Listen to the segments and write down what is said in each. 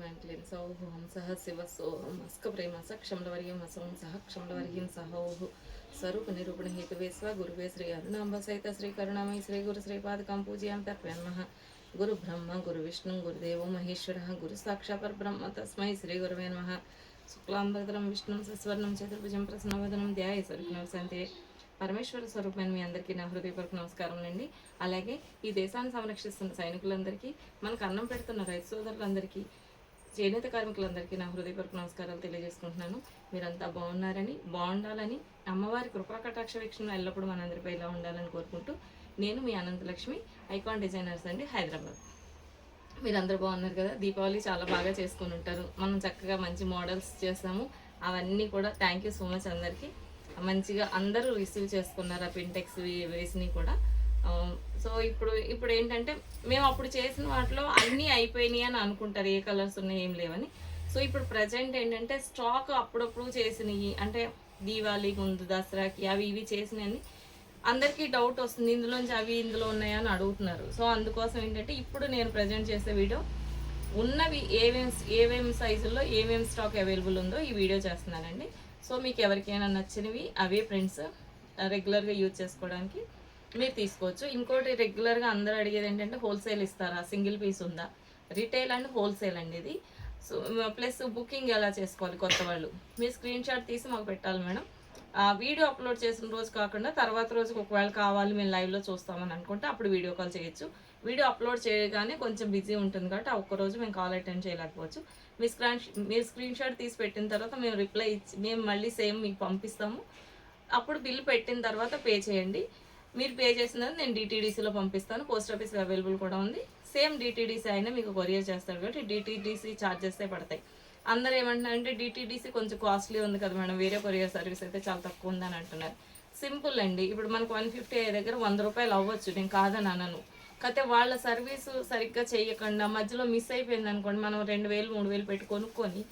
మ్యాంక్లిన్ సౌహం సహ శివ సోహం అస్క ప్రేమ స క్షమలవర్యం అసౌం సహ క్షమలవర్యం సహౌహు స్వరూప నిరూపణ హేతువేశ్వ గురువే శ్రీ అరుణాంబ సహిత శ్రీ కరుణామయ శ్రీ గురు శ్రీపాదకం పూజయాం తర్పయామః గురు బ్రహ్మ గురు విష్ణు గురుదేవో మహేశ్వర గురు సాక్షాత్ పరబ్రహ్మ తస్మై శ్రీ గురవే నమః శుక్లాంబరధరం విష్ణుం సస్వర్ణం చతుర్భుజం ప్రసన్నవదనం ధ్యాయ సర్వజ్ఞాంతే పరమేశ్వర స్వరూపాన్ని మీ అందరికీ నా హృదయపూర్వక నమస్కారములండి. అలాగే ఈ దేశాన్ని సంరక్షిస్తున్న సైనికులందరికీ, మనకు అన్నం పెడుతున్న రైతు సోదరులందరికీ, చేనేత కార్మికులందరికీ నా హృదయపూర్వక నమస్కారాలు తెలియజేసుకుంటున్నాను. మీరంతా బాగున్నారని, బాగుండాలని, అమ్మవారి కృపా కటాక్ష వీక్షణ ఎల్లప్పుడూ మనందరిపై ఇలా ఉండాలని కోరుకుంటూ, నేను మీ అనంతలక్ష్మి, ఐకాన్ డిజైనర్స్ అండి, హైదరాబాద్. మీరందరూ బాగున్నారు కదా. దీపావళి చాలా బాగా చేసుకుని ఉంటారు. మనం చక్కగా మంచి మోడల్స్ చేస్తాము. అవన్నీ కూడా థ్యాంక్ యూ సో మచ్. అందరికీ మంచిగా అందరూ రిసీవ్ చేసుకున్నారు ఆ పింటెక్స్ వేసినవి కూడా. సో ఇప్పుడు ఏంటంటే మేము అప్పుడు చేసిన వాటిలో అన్నీ అయిపోయినాయి అని అనుకుంటారు, ఏ కలర్స్ ఉన్నాయి ఏం లేవని. సో ఇప్పుడు ప్రజెంట్ ఏంటంటే స్టాక్ అప్పుడప్పుడు చేసినవి, అంటే దీవాళీ ముందు దసరాకి అవి ఇవి చేసినవి అందరికీ డౌట్ వస్తుంది, ఇందులోంచి అవి ఇందులో ఉన్నాయా అని అడుగుతున్నారు. సో అందుకోసం ఏంటంటే ఇప్పుడు నేను ప్రజెంట్ చేసే వీడియో ఉన్నవి ఏమేమి సైజుల్లో ఏమేమి స్టాక్ అవైలబుల్ ఉందో ఈ వీడియో చేస్తున్నానండి. సో మీకు ఎవరికైనా నచ్చినవి అవే ప్రింట్స్ రెగ్యులర్గా యూజ్ చేసుకోవడానికి మీరు తీసుకోవచ్చు. ఇంకోటి రెగ్యులర్గా అందరూ అడిగేది ఏంటంటే హోల్సేల్ ఇస్తారా, సింగిల్ పీస్ ఉందా? రిటైల్ అండ్ హోల్సేల్ అండి ఇది. సో ప్లస్ బుకింగ్ ఎలా చేసుకోవాలి కొత్త వాళ్ళు, మీరు స్క్రీన్ షాట్ తీసి మాకు పెట్టాలి మేడం. వీడియో అప్లోడ్ చేసిన రోజు కాకుండా తర్వాత రోజుకి ఒకవేళ కావాలి మేము లైవ్లో చూస్తామని అనుకుంటే అప్పుడు వీడియో కాల్ చేయొచ్చు. వీడియో అప్లోడ్ చేయగానే కొంచెం బిజీ ఉంటుంది కాబట్టి ఆ ఒక్కరోజు మేము కాల్ అటెండ్ చేయలేకపోవచ్చు. మీరు స్క్రీన్ షాట్ తీసి పెట్టిన తర్వాత మేము రిప్లై ఇచ్చి మేము మళ్ళీ సేమ్ మీకు పంపిస్తాము. అప్పుడు బిల్ పెట్టిన తర్వాత పే చేయండి. మీరు పే చేసినది నేను డిటీడీసీలో పంపిస్తాను. పోస్ట్ ఆఫీస్ అవైలబుల్ కూడా ఉంది. సేమ్ డిటీడీసీ అయినా మీకు కొరియర్ చేస్తారు కాబట్టి డిటీడీసీ ఛార్జెసే పడతాయి. అందరూ ఏమంటున్నారంటే డిటీడీసీ కొంచెం కాస్ట్లీ ఉంది కదా మేడం, వేరే కొరియర్ సర్వీస్ అయితే చాలా తక్కువ ఉందని అంటున్నారు. సింపుల్ అండి. ఇప్పుడు మనకు 150 దగ్గర 100 రూపాయలు అవ్వచ్చు, నేను కాదని అనను. కాకపోతే వాళ్ళ సర్వీసు సరిగ్గా చేయకుండా మధ్యలో మిస్ అయిపోయింది అనుకోండి, మనం 2000 3000 పెట్టి కొనుక్కొని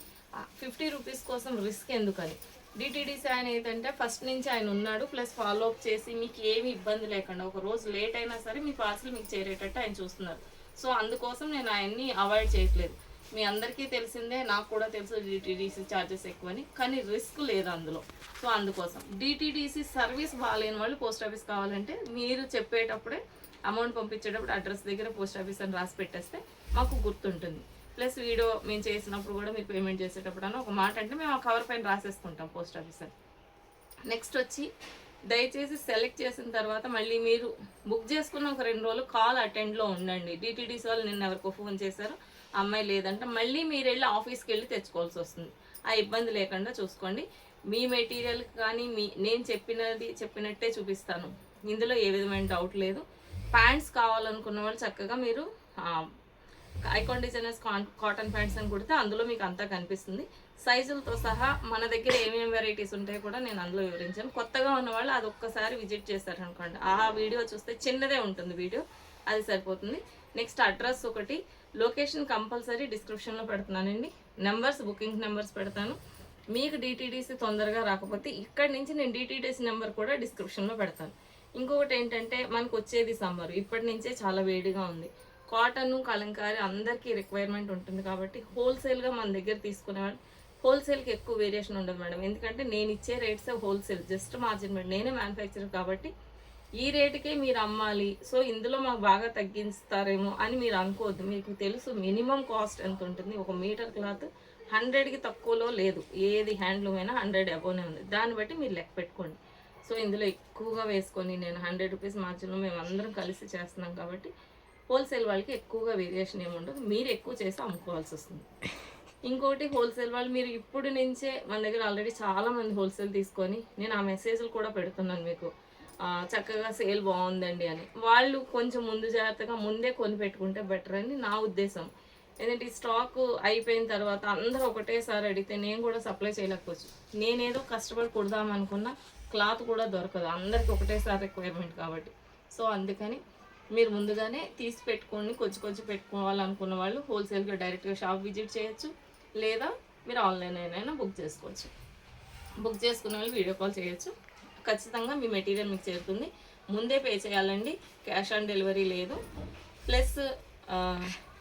50 రూపీస్ కోసం రిస్క్ ఎందుకని. డిటీడీసీ ఆయన ఏంటంటే ఫస్ట్ నుంచి ఆయన ఉన్నాడు, ప్లస్ ఫాలో అప్ చేసి మీకు ఏమి ఇబ్బంది లేకుండా ఒక రోజు లేట్ అయినా సరే మీ పార్సిల్ మీకు చేరేటట్టు ఆయన చూస్తున్నారు. సో అందుకోసం నేను ఆయన్ని అవాయిడ్ చేయట్లేదు. మీ అందరికీ తెలిసిందే, నాకు కూడా తెలుసు డిటీడీసీ ఛార్జెస్ ఎక్కువని, కానీ రిస్క్ లేదు అందులో. సో అందుకోసం డిటీడీసీ సర్వీస్ బాగాలేని వాళ్ళు పోస్ట్ ఆఫీస్ కావాలంటే మీరు చెప్పేటప్పుడే అమౌంట్ పంపించేటప్పుడు అడ్రస్ దగ్గర పోస్ట్ ఆఫీస్ అని రాసి పెట్టేస్తే మాకు గుర్తుంటుంది. ప్లస్ వీడియో మేము చేసినప్పుడు కూడా మీరు పేమెంట్ చేసేటప్పుడు అని ఒక మాట అంటే మేము ఆ కవర్ పైన రాసేసుకుంటాం పోస్ట్ ఆఫీస్ అని. నెక్స్ట్ వచ్చి దయచేసి సెలెక్ట్ చేసిన తర్వాత మళ్ళీ మీరు బుక్ చేసుకున్న ఒక 2 రోజులు కాల్ అటెండ్లో ఉండండి. డిటీడీసీ వాళ్ళు నిన్న ఎవరికో ఫోన్ చేశారు, అమ్మాయి లేదంటే మళ్ళీ మీరు వెళ్ళి ఆఫీస్కి వెళ్ళి తెచ్చుకోవాల్సి వస్తుంది. ఆ ఇబ్బంది లేకుండా చూసుకోండి. మీ మెటీరియల్ కానీ నేను చెప్పినట్టే చూపిస్తాను, ఇందులో ఏ విధమైన డౌట్ లేదు. ప్యాంట్స్ కావాలనుకున్న వాళ్ళు చక్కగా మీరు ఐకాన్ డిజైనర్స్ కాటన్ ప్యాంట్స్ అని కుడితే అందులో మీకు అంతా కనిపిస్తుంది. సైజులతో సహా మన దగ్గర ఏమేమి వెరైటీస్ ఉంటాయో కూడా నేను అందులో వివరించాను. కొత్తగా ఉన్న వాళ్ళు అది ఒక్కసారి విజిట్ చేస్తారనుకోండి, ఆ వీడియో చూస్తే చిన్నదే ఉంటుంది వీడియో, అది సరిపోతుంది. నెక్స్ట్ అడ్రస్ ఒకటి, లొకేషన్ కంపల్సరీ డిస్క్రిప్షన్లో పెడుతున్నానండి. నెంబర్స్ బుకింగ్ నెంబర్స్ పెడతాను. మీకు డిటీడీసీ తొందరగా రాకపోతే ఇక్కడి నుంచి నేను డిటీడీసీ నెంబర్ కూడా డిస్క్రిప్షన్లో పెడతాను. ఇంకొకటి ఏంటంటే మనకు వచ్చేది సమ్మర్, ఇప్పటి నుంచే చాలా వేడిగా ఉంది. కాటన్ కలంకారీ అందరికీ రిక్వైర్మెంట్ ఉంటుంది కాబట్టి హోల్సేల్గా మన దగ్గర తీసుకునేవాళ్ళు, హోల్సేల్కి ఎక్కువ వేరియేషన్ ఉండదు మేడం. ఎందుకంటే నేను ఇచ్చే rates wholesale, just margin madam, నేనే మ్యానుఫ్యాక్చరర్ కాబట్టి ఈ రేటుకే మీరు అమ్మాలి. సో ఇందులో మాకు బాగా తగ్గిస్తారేమో అని మీరు అనుకోవద్దు. మీకు తెలుసు మినిమం కాస్ట్ ఎంత ఉంటుంది. ఒక మీటర్ క్లాత్ 100కి తక్కువలో లేదు, ఏది హ్యాండ్లూమ్ అయినా 100 అబోనే ఉంది. దాన్ని బట్టి మీరు లెక్క పెట్టుకోండి. సో ఇందులో ఎక్కువగా వేసుకొని నేను 100 రూపీస్ మార్జిన్లో మేము అందరం కలిసి చేస్తున్నాం కాబట్టి హోల్సేల్ వాళ్ళకి ఎక్కువగా వేరియేషన్ ఏమి ఉండదు, మీరు ఎక్కువ చేసి అమ్ముకోవాల్సి వస్తుంది. ఇంకోటి హోల్సేల్ వాళ్ళు మీరు ఇప్పుడు నుంచే మన దగ్గర ఆల్రెడీ చాలామంది హోల్సేల్ తీసుకొని నేను ఆ మెసేజ్లు కూడా పెడుతున్నాను మీకు, చక్కగా సేల్ బాగుందండి అని. వాళ్ళు కొంచెం ముందు జాగ్రత్తగా ముందే కొని పెట్టుకుంటే బెటర్ అని నా ఉద్దేశం. ఎందుకంటే ఈ స్టాక్ అయిపోయిన తర్వాత అందరూ ఒకటేసారి అడిగితే నేను కూడా సప్లై చేయలేకపోవచ్చు. నేనేదో కష్టపడి కుడదామనుకున్న క్లాత్ కూడా దొరకదు, అందరికి ఒకటేసారి రిక్వైర్మెంట్ కాబట్టి. సో అందుకని మీరు ముందుగానే తీసి పెట్టుకొని కొంచెం పెట్టుకోవాలనుకున్న వాళ్ళు హోల్సేల్గా డైరెక్ట్గా షాప్ విజిట్ చేయొచ్చు, లేదా మీరు ఆన్లైన్ అయినా బుక్ చేసుకోవచ్చు. బుక్ చేసుకున్న వాళ్ళు వీడియో కాల్ చేయొచ్చు. ఖచ్చితంగా మీ మెటీరియల్ మీకు చేరుతుంది. ముందే పే చేయాలండి, క్యాష్ ఆన్ డెలివరీ లేదు. ప్లస్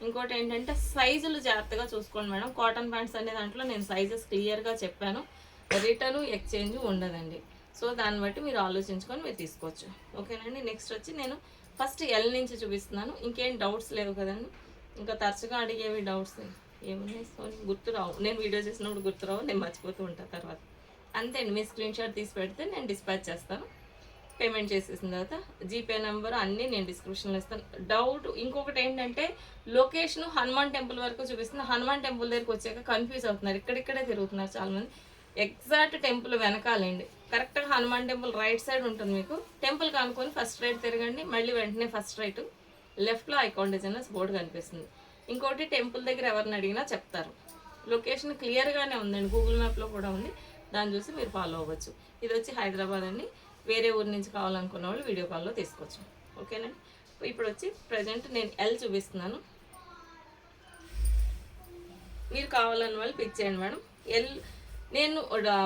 ఇంకోటి ఏంటంటే సైజులు జాగ్రత్తగా చూసుకోండి మేడం. కాటన్ ప్యాంట్స్ అనే దాంట్లో నేను సైజెస్ క్లియర్గా చెప్పాను. రిటర్న్ ఎక్స్చేంజ్ ఉండదండి. సో దాన్ని బట్టి మీరు ఆలోచించుకొని మీరు తీసుకోవచ్చు. ఓకేనండి. నెక్స్ట్ వచ్చి నేను ఫస్ట్ ఎల్ నుంచి చూపిస్తున్నాను. ఇంకేం డౌట్స్ లేవు కదండి. ఇంకా తరచుగా అడిగేవి డౌట్స్ ఏమున్నాయి, సో గుర్తురావు. నేను వీడియో చేసినప్పుడు గుర్తురావు, నేను మర్చిపోతూ ఉంటాను తర్వాత. అంతే అండి. మీ స్క్రీన్ షాట్ తీసి పెడితే నేను డిస్పాచ్ చేస్తాను. పేమెంట్ చేసేసిన తర్వాత జీపే నెంబర్ అన్నీ నేను డిస్క్రిప్షన్లో ఇస్తాను. డౌట్ ఇంకొకటి ఏంటంటే లొకేషన్ హనుమాన్ టెంపుల్ వరకు చూపిస్తుంది. హనుమాన్ టెంపుల్ దగ్గరికి వచ్చాక కన్ఫ్యూజ్ అవుతున్నారు, ఇక్కడిక్కడే తిరుగుతున్నారు చాలామంది. ఎగ్జాక్ట్ టెంపుల్ వెనకాలండి. కరెక్ట్గా హనుమాన్ టెంపుల్ రైట్ సైడ్ ఉంటుంది. మీకు టెంపుల్ కనుక్కొని ఫస్ట్ రైట్ తిరగండి, మళ్ళీ వెంటనే ఫస్ట్ రైట్ లెఫ్ట్లో అకౌంట్ డిజైనర్స్ బోర్డు కనిపిస్తుంది. ఇంకోటి టెంపుల్ దగ్గర ఎవరిని అడిగినా చెప్తారు. లొకేషన్ క్లియర్గానే ఉందండి, గూగుల్ మ్యాప్లో కూడా ఉంది. దాన్ని చూసి మీరు ఫాలో అవ్వచ్చు. ఇది వచ్చి హైదరాబాద్ అండి. వేరే ఊరి నుంచి కావాలనుకున్న వాళ్ళు వీడియో కాల్లో తీసుకోవచ్చు. ఓకేనండి. ఇప్పుడు వచ్చి ప్రజెంట్ నేను ఎల్ చూపిస్తున్నాను. మీరు కావాలన్న వాళ్ళు పిక్ చేయండి మేడం. ఎల్ నేను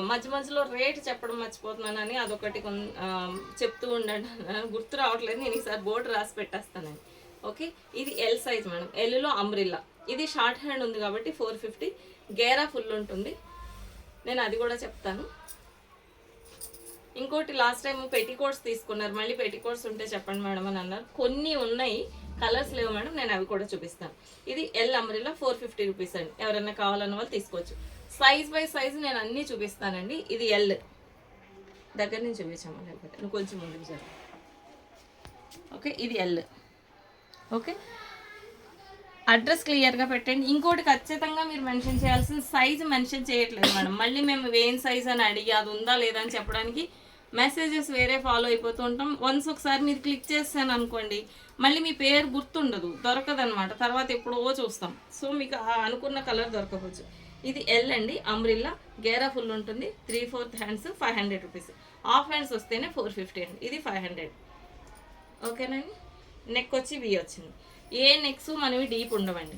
మధ్య మధ్యలో రేట్ చెప్పడం మర్చిపోతున్నానని అదొకటి చెప్తూ ఉండండి, గుర్తు రావట్లేదు. నేను ఈసారి బోర్డు రాసి పెట్టేస్తానండి. ఓకే. ఇది L size madam. Yellow umbrella. ఇది షార్ట్ హ్యాండ్ ఉంది కాబట్టి 450. గేరా ఫుల్ ఉంటుంది, నేను అది కూడా చెప్తాను. ఇంకోటి లాస్ట్ టైం పెట్టికోట్స్ తీసుకున్నారు, మళ్ళీ పెట్టికోట్స్ ఉంటే చెప్పండి మేడం అని అన్నారు. కొన్ని ఉన్నాయి, కలర్స్ లేవు మేడం, నేను అవి కూడా చూపిస్తాను. ఇది ఎల్ అంబ్రిల్లా 450 రూపీస్ అండి. ఎవరైనా కావాలన్న వాళ్ళు తీసుకోవచ్చు. సైజ్ బై సైజ్ నేను అన్నీ చూపిస్తానండి. ఇది ఎల్ దగ్గర నుంచి చూపించాము, లేకపోతే నువ్వు కొంచెం ముందుకు జరుగు. ఓకే. ఇది ఎల్. ఓకే. అడ్రస్ క్లియర్గా పెట్టండి. ఇంకోటి ఖచ్చితంగా మీరు మెన్షన్ చేయాల్సిన సైజు మెన్షన్ చేయట్లేదు మేడం. మళ్ళీ మేము ఏం సైజ్ అని అడిగి అది ఉందా లేదా అని చెప్పడానికి మెసేజెస్ వేరే ఫాలో అయిపోతూ ఉంటాం. వన్స్ ఒకసారి మీరు క్లిక్ చేస్తాను అనుకోండి, మళ్ళీ మీ పేరు గుర్తుండదు, దొరకదనమాట. తర్వాత ఎప్పుడో చూస్తాం. సో మీకు అనుకున్న కలర్ దొరకవచ్చు. ఇది ఎల్ అండి. అంబ్రిల్లా గేరా ఫుల్ ఉంటుంది. 3/4 హ్యాండ్స్ 500 రూపీస్. హాఫ్ హ్యాండ్స్ వస్తేనే 450 అండి. ఇది 500. ఓకేనండి. నెక్ వచ్చి వి వచ్చింది. ఏ నెక్స్ మనవి డీప్ ఉండవండి.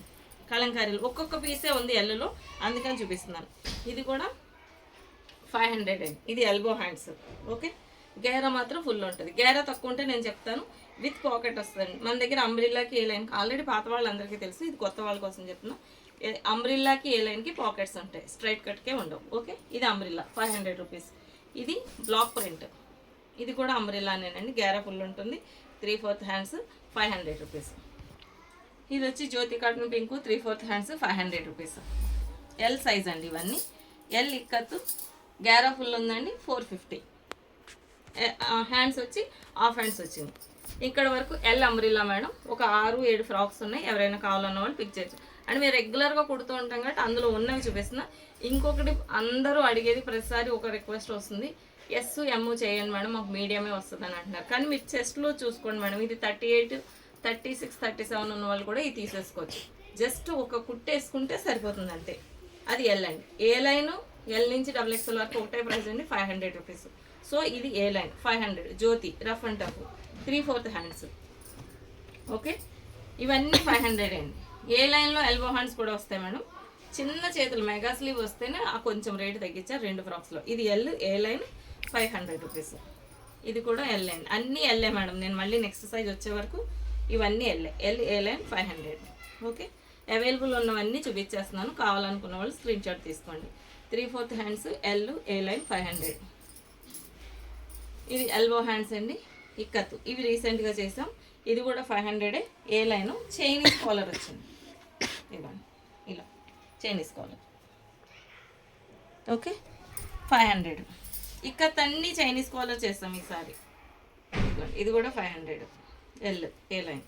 కలంకారీలు ఒక్కొక్క పీసే ఉంది ఎల్లులో, అందుకని చూపిస్తున్నాను. ఇది కూడా 500 అండి. ఇది ఎల్బో హ్యాండ్స్. ఓకే. గేరా మాత్రం ఫుల్ ఉంటుంది. గేరా తక్కువ ఉంటే నేను చెప్తాను, విత్ పాకెట్ వస్తుంది. మన దగ్గర అంబ్రిల్లాకి ఏ లైన్కి ఆల్రెడీ పాత వాళ్ళందరికీ తెలుసు, ఇది కొత్త వాళ్ళ కోసం చెప్తున్నా. అంబ్రిల్లాకి ఏ లైన్కి పాకెట్స్ ఉంటాయి, స్ట్రైట్ కట్కే ఉండవు. ఓకే. ఇది అంబ్రిల్లా 500 రూపీస్. ఇది బ్లాక్ ప్రింట్. ఇది కూడా అంబ్రిల్లానేనండి. గేరా ఫుల్ ఉంటుంది. 3/4 హ్యాండ్స్ 500 రూపీస్. ఇది వచ్చి Jyoti cotton pink 3/4 hands 500 rupees. L size అండి ఇవన్నీ. ఎల్ ఇక్కత్తు గేరా ఫుల్ ఉందండి 450. హ్యాండ్స్ వచ్చి హాఫ్ హ్యాండ్స్ వచ్చింది. ఇక్కడ వరకు ఎల్ అంబ్రిల్లా మేడం. ఒక 6-7 ఫ్రాక్స్ ఉన్నాయి, ఎవరైనా కావాలన్న వాళ్ళు పిక్ చేయొచ్చు. అండ్ మేము రెగ్యులర్గా కుడుతూ ఉంటాం కాబట్టి అందులో ఉన్నవి చూపిస్తున్నా. ఇంకొకటి అందరూ అడిగేది ప్రతిసారి ఒక రిక్వెస్ట్ వస్తుంది, ఎస్ ఎమ్ చేయండి మేడం, మాకు మీడియమే వస్తుంది అని అంటున్నారు. కానీ మీరు చెస్ట్లో చూసుకోండి మేడం, ఇది 38, 36, 37 ఉన్న వాళ్ళు కూడా ఇది తీసేసుకోవచ్చు. జస్ట్ ఒక కుట్టు వేసుకుంటే సరిపోతుంది అంతే. అది ఎల్ అండి. ఏ లైన్ ఎల్ నుంచి XXL వరకు ఒకటే ప్రైస్ అండి, 500 రూపీస్. సో ఇది A line 500. Jyoti rough and tough 3/4 hands. Okay. ఇవన్నీ 500 అండి. ఏ లైన్లో ఎల్బో హ్యాండ్స్ కూడా వస్తాయి మేడం. చిన్న చేతులు మెగా స్లీవ్ వస్తేనే కొంచెం రేటు తగ్గించారు 2 ఫ్రాక్స్లో. ఇది ఎల్ ఏ లైన్ 500 రూపీస్. ఇది కూడా ఎల్ లైన్. అన్నీ ఎల్ఏ మేడం. నేను మళ్ళీ నెక్స్ట్ సైజ్ వచ్చే వరకు ఇవన్నీ L A. L A line 500. Okay. Available ఉన్నవన్నీ చూపించేస్తున్నాను, కావాలనుకున్న వాళ్ళు స్క్రీన్ షాట్ తీసుకోండి. 3/4 హ్యాండ్స్ ఎల్ ఏ లైన్ 500. ఇది ఎల్బో హ్యాండ్స్ అండి ఇక్కత్తు. ఇవి రీసెంట్గా చేసాం. ఇది కూడా 500. ఏ లైను చైనీస్ కాలర్ వచ్చింది. ఇవ్వండి ఇలా చైనీస్ కాలర్. ఓకే. 500. ఇక్కత్ అన్నీ చైనీస్ కాలర్ చేస్తాం ఈసారి. ఇది కూడా 500. L A line.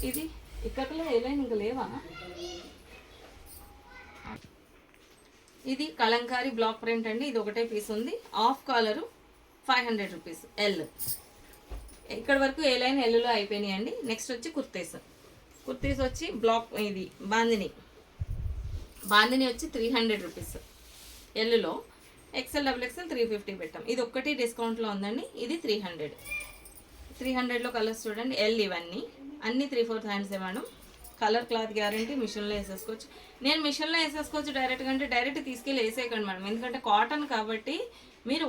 ఇది ఇక్కత్లో ఏ లైన్ ఇంకా లేవా. ఇది కలంకారీ బ్లాక్ ప్రింట్ అండి. ఇది ఒకటే పీస్ ఉంది. Half collar 500 rupees. ఎల్. ఇక్కడ వరకు ఏ లైన్ ఎల్లులో అయిపోయినాయి అండి. నెక్స్ట్ వచ్చి కుర్తీస్. కుర్తీస్ వచ్చి బ్లాక్ ఇది బాందిని వచ్చి 300 రూపీస్. ఎల్లులో XL XXL 350 పెట్టాం. ఇది ఒక్కటి డిస్కౌంట్లో ఉందండి. ఇది 300. 300లో కలర్స్ చూడండి. ఎల్ ఇవన్నీ అన్నీ 3/4 hands madam. Colour cloth guarantee. మిషన్లో వేసేసుకోవచ్చు. నేను మిషన్లో వేసేసుకోవచ్చు డైరెక్ట్గా అంటే డైరెక్ట్ తీసుకెళ్ళి వేసేయకండి మేడం, ఎందుకంటే కాటన్ కాబట్టి మీరు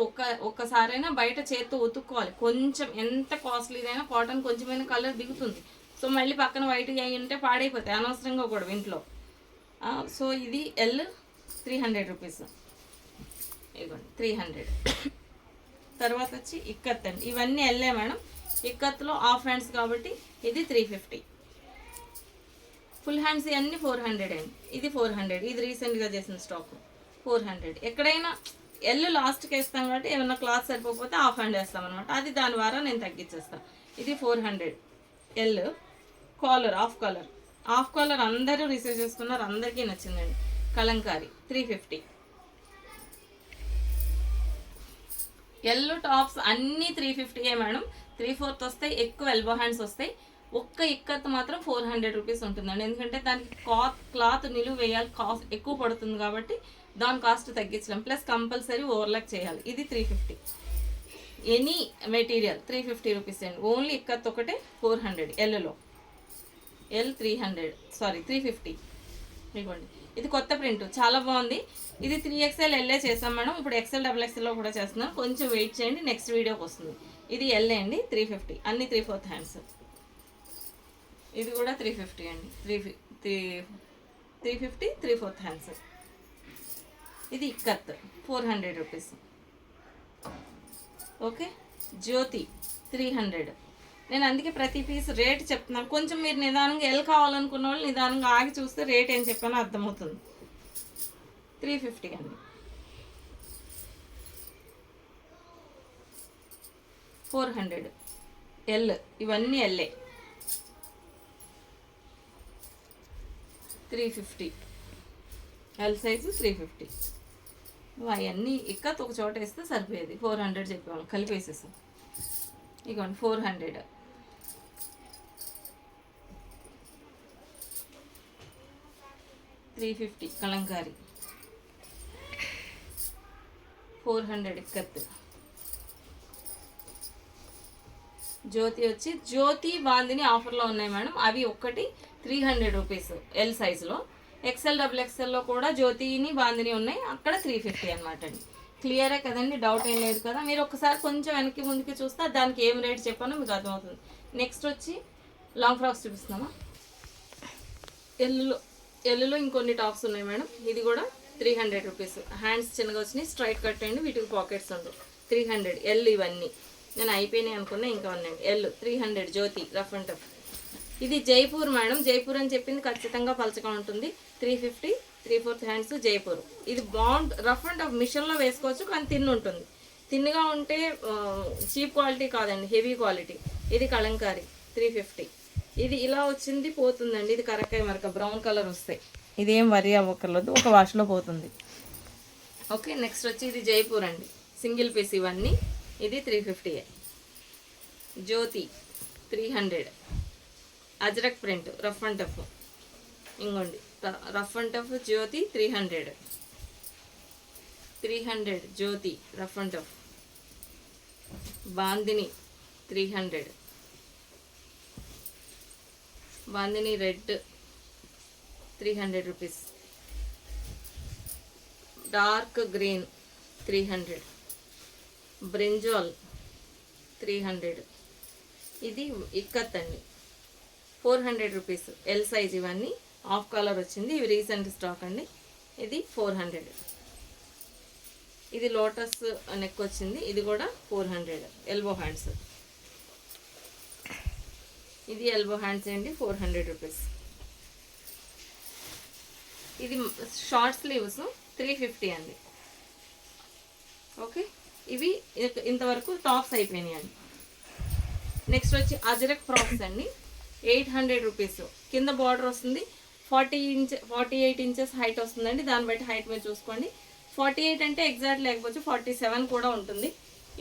ఒక్కసారైనా బయట చేత్తో ఉతుక్కోవాలి. కొంచెం ఎంత కాస్ట్లీదైనా కాటన్ కొంచెమైనా కలర్ దిగుతుంది. సో మళ్ళీ పక్కన వైట్ అయ్యి ఉంటే పాడైపోతాయి అనవసరంగా కూడా ఇంట్లో. సో ఇది ఎల్ 300 రూపీస్, ఇవ్వండి 300. తర్వాత వచ్చి ఇక్కత్ అండి, ఇవన్నీ ఎల్లే మేడం. ఇక్కత్లో హాఫ్ హ్యాండ్స్ కాబట్టి ఇది 350. ఫుల్ హ్యాండ్స్ ఇవన్నీ 400 అండి, ఇది 400. ఇది రీసెంట్గా చేసిన స్టాక్ 400. ఎక్కడైనా ఎల్ లాస్ట్కి వేస్తాం కాబట్టి ఏమైనా క్లాత్ సరిపోకపోతే హాఫ్ హ్యాండ్ వేస్తాం అనమాట, అది దాని ద్వారా నేను తగ్గించేస్తాను. ఇది 400 ఎల్. కాలర్ హాఫ్ కాలర్ అందరూ రిసీవ్ చేసుకున్నారు, అందరికీ నచ్చిందండి. కలంకారీ 350. ఎల్ టాప్స్ అన్నీ 350 మేడం. 3/4 వస్తాయి, ఎక్కువ ఎల్బో హ్యాండ్స్ వస్తాయి. ఒక్క ఇక్కత్ మాత్రం 400 రూపీస్ ఉంటుందండి, ఎందుకంటే దానికి క్లాత్ నిలువ వేయాలి, కాస్ట్ ఎక్కువ పడుతుంది కాబట్టి దాని కాస్ట్ తగ్గించడం, ప్లస్ కంపల్సరీ ఓవర్లాక్ చేయాలి. ఇది 350. ఎనీ మెటీరియల్ 350 రూపీస్ అండి. ఓన్లీ ఇక్కత్ ఒకటే 400 ఎల్లో. ఎల్ 350. ఇవ్వండి, ఇది కొత్త ప్రింట్, చాలా బాగుంది. ఇది 3XL ఎల్ఏ చేసాం మేడం, ఇప్పుడు XL XXL కూడా చేస్తున్నాం. కొంచెం వెయిట్ చేయండి, నెక్స్ట్ వీడియోకి వస్తుంది. ఇది ఎల్ఏ అండి, 350. అన్ని 3/4 హ్యాండ్స్. ఇది కూడా 350 అండి, 350 3/4 హ్యాండ్స్. ఇది ఇక్కత్ 400 రూపీస్. ఓకే, జ్యోతి 300. నేను అందుకే ప్రతి పీస్ రేట్ చెప్తున్నాను. కొంచెం మీరు నిదానంగా ఎల్ కావాలనుకున్న వాళ్ళు నిదానంగా ఆగి చూస్తే రేట్ ఏం చెప్పానో అర్థమవుతుంది. 350 అండి. 400 ఎల్, ఇవన్నీ ఎల్ఏ. 350 L size 350. అవన్నీ ఇక్కత్ ఒక చోట వేస్తే సరిపోయేది. 400 చెప్పేవాళ్ళు, కలిపేసేసాం. ఇగోండి 400. 350 కలంకారీ, 400 ఇక్కత్. జ్యోతి వచ్చి జ్యోతి బాందిని ఆఫర్లో ఉన్నాయి మేడం, అవి ఒక్కటి 300 రూపీస్ ఎల్ సైజులో. XL XXL కూడా జ్యోతిని బాందిని ఉన్నాయి, అక్కడ 350 అనమాట అండి. క్లియరే కదండి, డౌట్ ఏం లేదు కదా. మీరు ఒకసారి కొంచెం వెనక్కి ముందుకి చూస్తే దానికి ఏం రేట్ చెప్పానో మీకు అర్థమవుతుంది. నెక్స్ట్ వచ్చి లాంగ్ ఫ్రాక్స్ చూపిస్తున్నామా. ఎల్లులో ఇంకొన్ని టాప్స్ ఉన్నాయి మేడం. ఇది కూడా 300 రూపీస్. హ్యాండ్స్ చిన్నగా వచ్చినాయి, స్ట్రైట్ కట్ అండి, వీటికి పాకెట్స్ ఉండవు. 300 ఎల్. ఇవన్నీ నేను అయిపోయినాయి అనుకున్నా, ఇంకా ఉన్నాయండి. L 300 Jyoti rough and tough. ఇది జైపూర్ మేడం, జైపూర్ అని చెప్పింది ఖచ్చితంగా పలచగా ఉంటుంది. 350 3/4 హ్యాండ్స్ జైపూర్. ఇది బాగుంది, రఫ్ అండ్ టఫ్ మిషన్లో వేసుకోవచ్చు, కానీ తిన్ ఉంటుంది. తిన్నుగా ఉంటే చీప్ క్వాలిటీ కాదండి, హెవీ క్వాలిటీ. ఇది కలంకారీ 350. ఇది ఇలా వచ్చింది పోతుందండి, ఇది కరక్కాయ మరక బ్రౌన్ కలర్ వస్తాయి. ఇదేం వరి అవ్వకర్లేదు, ఒక వాష్లో పోతుంది. ఓకే, నెక్స్ట్ వచ్చి ఇది జైపూర్ అండి, సింగిల్ పీస్ ఇవన్నీ. ఇది 350. Jyoti 300. Ajrak print rough and tough. ఇంకోండి rough and tough Jyoti 300. 300 Jyoti rough and tough. Bandhani 300. Bandhani red 300 rupees. Dark green 300. Brinjal 300. ఇది ఇక్కత్ అండి, 400 రూపీస్ ఎల్ సైజ్. ఇవన్నీ హాఫ్ కలర్ వచ్చింది, ఇవి రీసెంట్ స్టాక్ అండి. ఇది 400. ఇది లోటస్ నెక్ వచ్చింది, ఇది కూడా 400 ఎల్బో హ్యాండ్స్. ఇది ఎల్బో హ్యాండ్స్ అండి, 400 రూపీస్. ఇది షార్ట్ స్లీవ్స్ 350 అండి. ఓకే, ఇవి ఇంతవరకు టాప్స్ అయిపోయినాయి అండి. నెక్స్ట్ వచ్చి అజరక్ ఫ్రాక్స్ అండి, 800 రూపీస్. కింద బార్డర్ వస్తుంది, 48 ఇంచెస్ హైట్ వస్తుందండి. దాన్ని బట్టి హైట్ మీరు చూసుకోండి. 48 అంటే ఎగ్జాక్ట్ లేకపోతే 47 కూడా ఉంటుంది.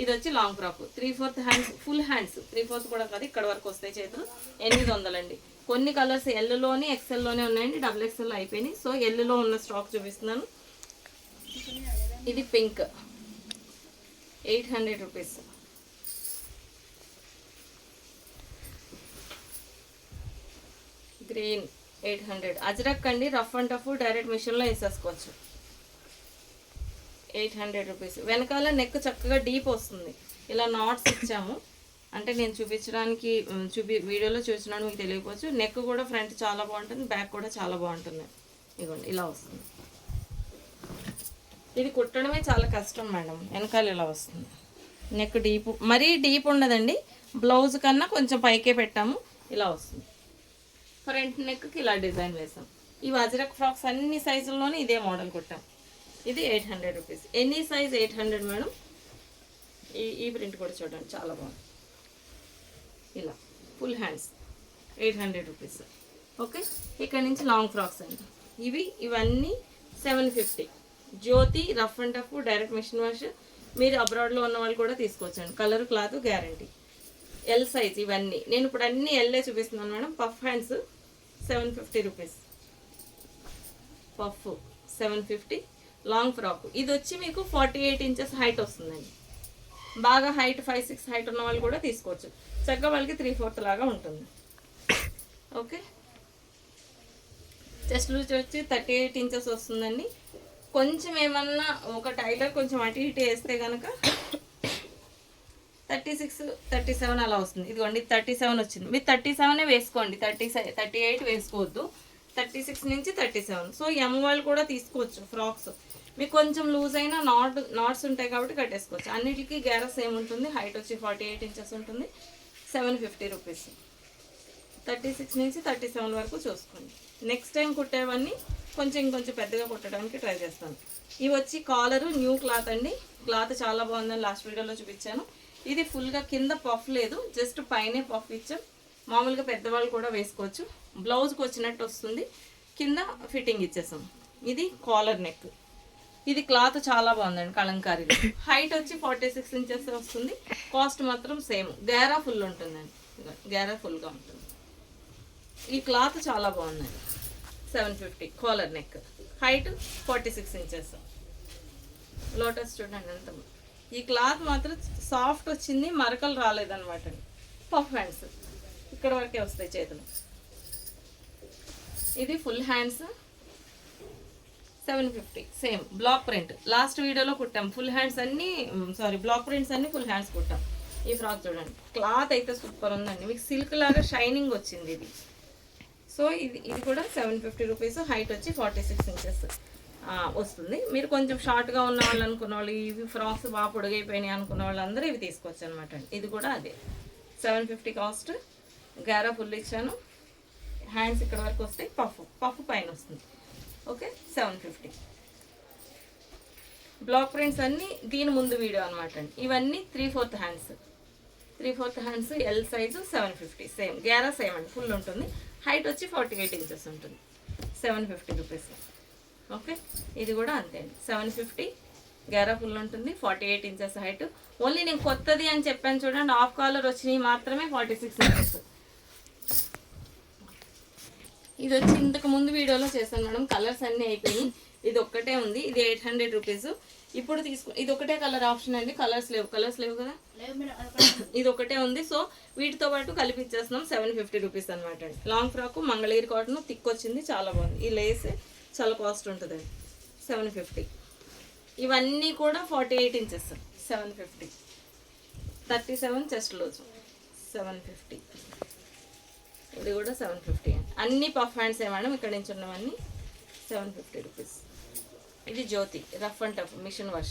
ఇది వచ్చి long frock 3/4 hands, full hands 3/4 కూడా కాదు, ఇక్కడ వరకు వస్తాయి చేతులు. 800 అండి. కొన్ని కలర్స్ ఎల్లోని XLలోనే ఉన్నాయండి, XXL అయిపోయినాయి. సో ఎల్లులో ఉన్న స్టాక్ చూపిస్తున్నాను. ఇది పింక్ 800 రూపీస్. గ్రీన్ 800. అజ్రక్ అండి, రఫ్ అండ్ టఫ్, డైరెక్ట్ మిషన్లో వేసేసుకోవచ్చు. 800 రూపీస్. వెనకాల నెక్ చక్కగా డీప్ వస్తుంది, ఇలా నాట్స్ ఇచ్చాము. అంటే నేను చూపించడానికి వీడియోలో చూసినాను, మీకు తెలియకపోవచ్చు. నెక్ కూడా ఫ్రంట్ చాలా బాగుంటుంది, బ్యాక్ కూడా చాలా బాగుంటుంది. ఇదిగోండి ఇలా వస్తుంది. ఇది కుట్టడమే చాలా కష్టం మేడం. వెనకాల ఇలా వస్తుంది. నెక్ డీప్, మరీ డీప్ ఉండదండి, బ్లౌజ్ కన్నా కొంచెం పైకే పెట్టాము, ఇలా వస్తుంది. ఫ్రంట్ నెక్కి ఇలా డిజైన్ వేసాం. ఈ అజ్రక్ ఫ్రాక్స్ అన్ని సైజుల్లోనే ఇదే మోడల్ కుట్టాం. ఇది 800 రూపీస్. Any size 800 madam. ఈ ప్రింట్ కూడా చూడండి చాలా బాగుంది. ఇలా ఫుల్ హ్యాండ్స్ 800 రూపీస్. ఓకే, ఇక్కడ నుంచి లాంగ్ ఫ్రాక్స్ అండి. ఇవన్నీ 750. Jyoti rough and tough direct machine wash. మీరు అబ్రాడ్లో ఉన్న వాళ్ళు కూడా తీసుకోవచ్చండి. Colour cloth guarantee. L size ఇవన్నీ. నేను ఇప్పుడు అన్ని ఎల్లే చూపిస్తున్నాను madam. Puff hands 750 rupees. Puff 750. Long frock ఇది వచ్చి మీకు 48 ఇంచెస్ హైట్ వస్తుందండి. బాగా హైట్ 5'6" హైట్ ఉన్న వాళ్ళు కూడా తీసుకోవచ్చు. చక్కగా వాళ్ళకి 3/4 లాగా ఉంటుంది. ఓకే, చెస్ట్ లూజ్ వచ్చి 38 ఇంచెస్ వస్తుందండి. కొంచెం ఏమన్నా ఒక టైలర్ కొంచెం అటు ఇటు వేస్తే కనుక 36, 37 అలా వస్తుంది. ఇదిగోండి 37 వచ్చింది. మీరు 37 వేసుకోండి, 38 వేసుకోవద్దు. 36 నుంచి 37. సో ఎమ్ వాళ్ళు కూడా తీసుకోవచ్చు ఫ్రాక్స్. మీకు కొంచెం లూజ్ అయినా నాట్స్ ఉంటాయి కాబట్టి కట్టేసుకోవచ్చు. అన్నిటికీ గేరా సేమ్ ఉంటుంది. హైట్ వచ్చి 48 ఇంచెస్ ఉంటుంది. 750 రూపీస్. 36 నుంచి 37 వరకు చూసుకోండి. నెక్స్ట్ టైం కుట్టేవన్నీ ఇంకొంచెం పెద్దగా కుట్టడానికి ట్రై చేస్తాను. ఇవి వచ్చి కాలరు న్యూ క్లాత్ అండి. క్లాత్ చాలా బాగుందని లాస్ట్ వీడియోలో చూపించాను. ఇది ఫుల్గా కింద పఫ్ లేదు, జస్ట్ పైనే పఫ్ ఇచ్చాం. మామూలుగా పెద్దవాళ్ళు కూడా వేసుకోవచ్చు. బ్లౌజ్కి వచ్చినట్టు వస్తుంది. కింద ఫిట్టింగ్ ఇచ్చేసాం. ఇది కాలర్ నెక్. ఇది క్లాత్ చాలా బాగుందండి, కలంకారీ. హైట్ వచ్చి 46 ఇంచెస్ వస్తుంది. కాస్ట్ మాత్రం సేమ్. గేరా ఫుల్ ఉంటుందండి, గేరా ఫుల్గా ఉంటుంది. ఈ క్లాత్ చాలా బాగుందండి. 750 collar neck. Height 46 inches. Lotus చూడండి ఎంత. ఈ క్లాత్ మాత్రం సాఫ్ట్ వచ్చింది, మరకలు రాలేదన్నమాట. పఫ్ హ్యాండ్స్ ఇక్కడ వరకే వస్తాయి చేతులు. ఇది full hands 750. Same block print. Last వీడియోలో కుట్టాం ఫుల్ హ్యాండ్స్ అన్నీ, బ్లాక్ ప్రింట్స్ అన్నీ ఫుల్ హ్యాండ్స్ కుట్టాం. ఈ ఫ్రాక్ చూడండి, క్లాత్ అయితే సూపర్ ఉందండి. మీకు సిల్క్ లాగా షైనింగ్ వచ్చింది ఇది. సో ఇది కూడా 750 రూపీస్. హైట్ వచ్చి 46 ఇంచెస్ వస్తుంది. మీరు కొంచెం షార్ట్గా ఉన్న వాళ్ళు అనుకున్న వాళ్ళు, ఇవి ఫ్రాక్స్ బాగా పొడిగైపోయినాయి అనుకున్న వాళ్ళందరూ ఇవి తీసుకోవచ్చు అనమాట. ఇది కూడా అదే 750 కాస్ట్. గారా ఫుల్ ఇచ్చాను. హ్యాండ్స్ ఇక్కడ వరకు వస్తాయి. పఫ్ పైన వస్తుంది. ఓకే, 750. బ్లాక్ ప్రింట్స్ అన్నీ దీని ముందు వీడియో అనమాట అండి. ఇవన్నీ 3/4 hands. 3/4 hands L size 750. Same గ్యారా సేమ్ అండి, ఫుల్ ఉంటుంది. హైట్ వచ్చి 48 ఇంచెస్ ఉంటుంది. 750 రూపీస్. ఓకే, ఇది కూడా అంతే అండి. 750 గ్యారా ఫుల్ ఉంటుంది. 48 ఇంచెస్ హైట్. ఓన్లీ నేను కొత్తది అని చెప్పాను చూడండి, హాఫ్ కాలర్ వచ్చినవి మాత్రమే 46 ఇంచెస్. ఇది వచ్చి ఇంతకు ముందు వీడియోలో చేశాను మేడం. కలర్స్ అన్నీ అయిపోయి ఇది ఒక్కటే ఉంది. ఇది 800 రూపీస్. ఇప్పుడు ఇది ఒకటే కలర్ ఆప్షన్ అండి. కలర్స్ లేవు కదా, ఇది ఒకటే ఉంది. సో వీటితో పాటు కలిపి ఇచ్చేస్తున్నాం. 750 రూపీస్ అనమాట అండి. Long frock Mangalagiri cotton thick వచ్చింది, చాలా బాగుంది. ఈ లేస్ చాలా కాస్ట్ ఉంటుందండి. 750. ఇవన్నీ కూడా 48 ఇంచెస్. 750. 37 chest loose 750. ఇది కూడా 750 అండి. అన్ని పఫ్ హ్యాండ్స్ మేడం. ఇక్కడ నుంచి ఉన్నవన్నీ 750 రూపీస్. ఇది Jyoti rough and tough machine wash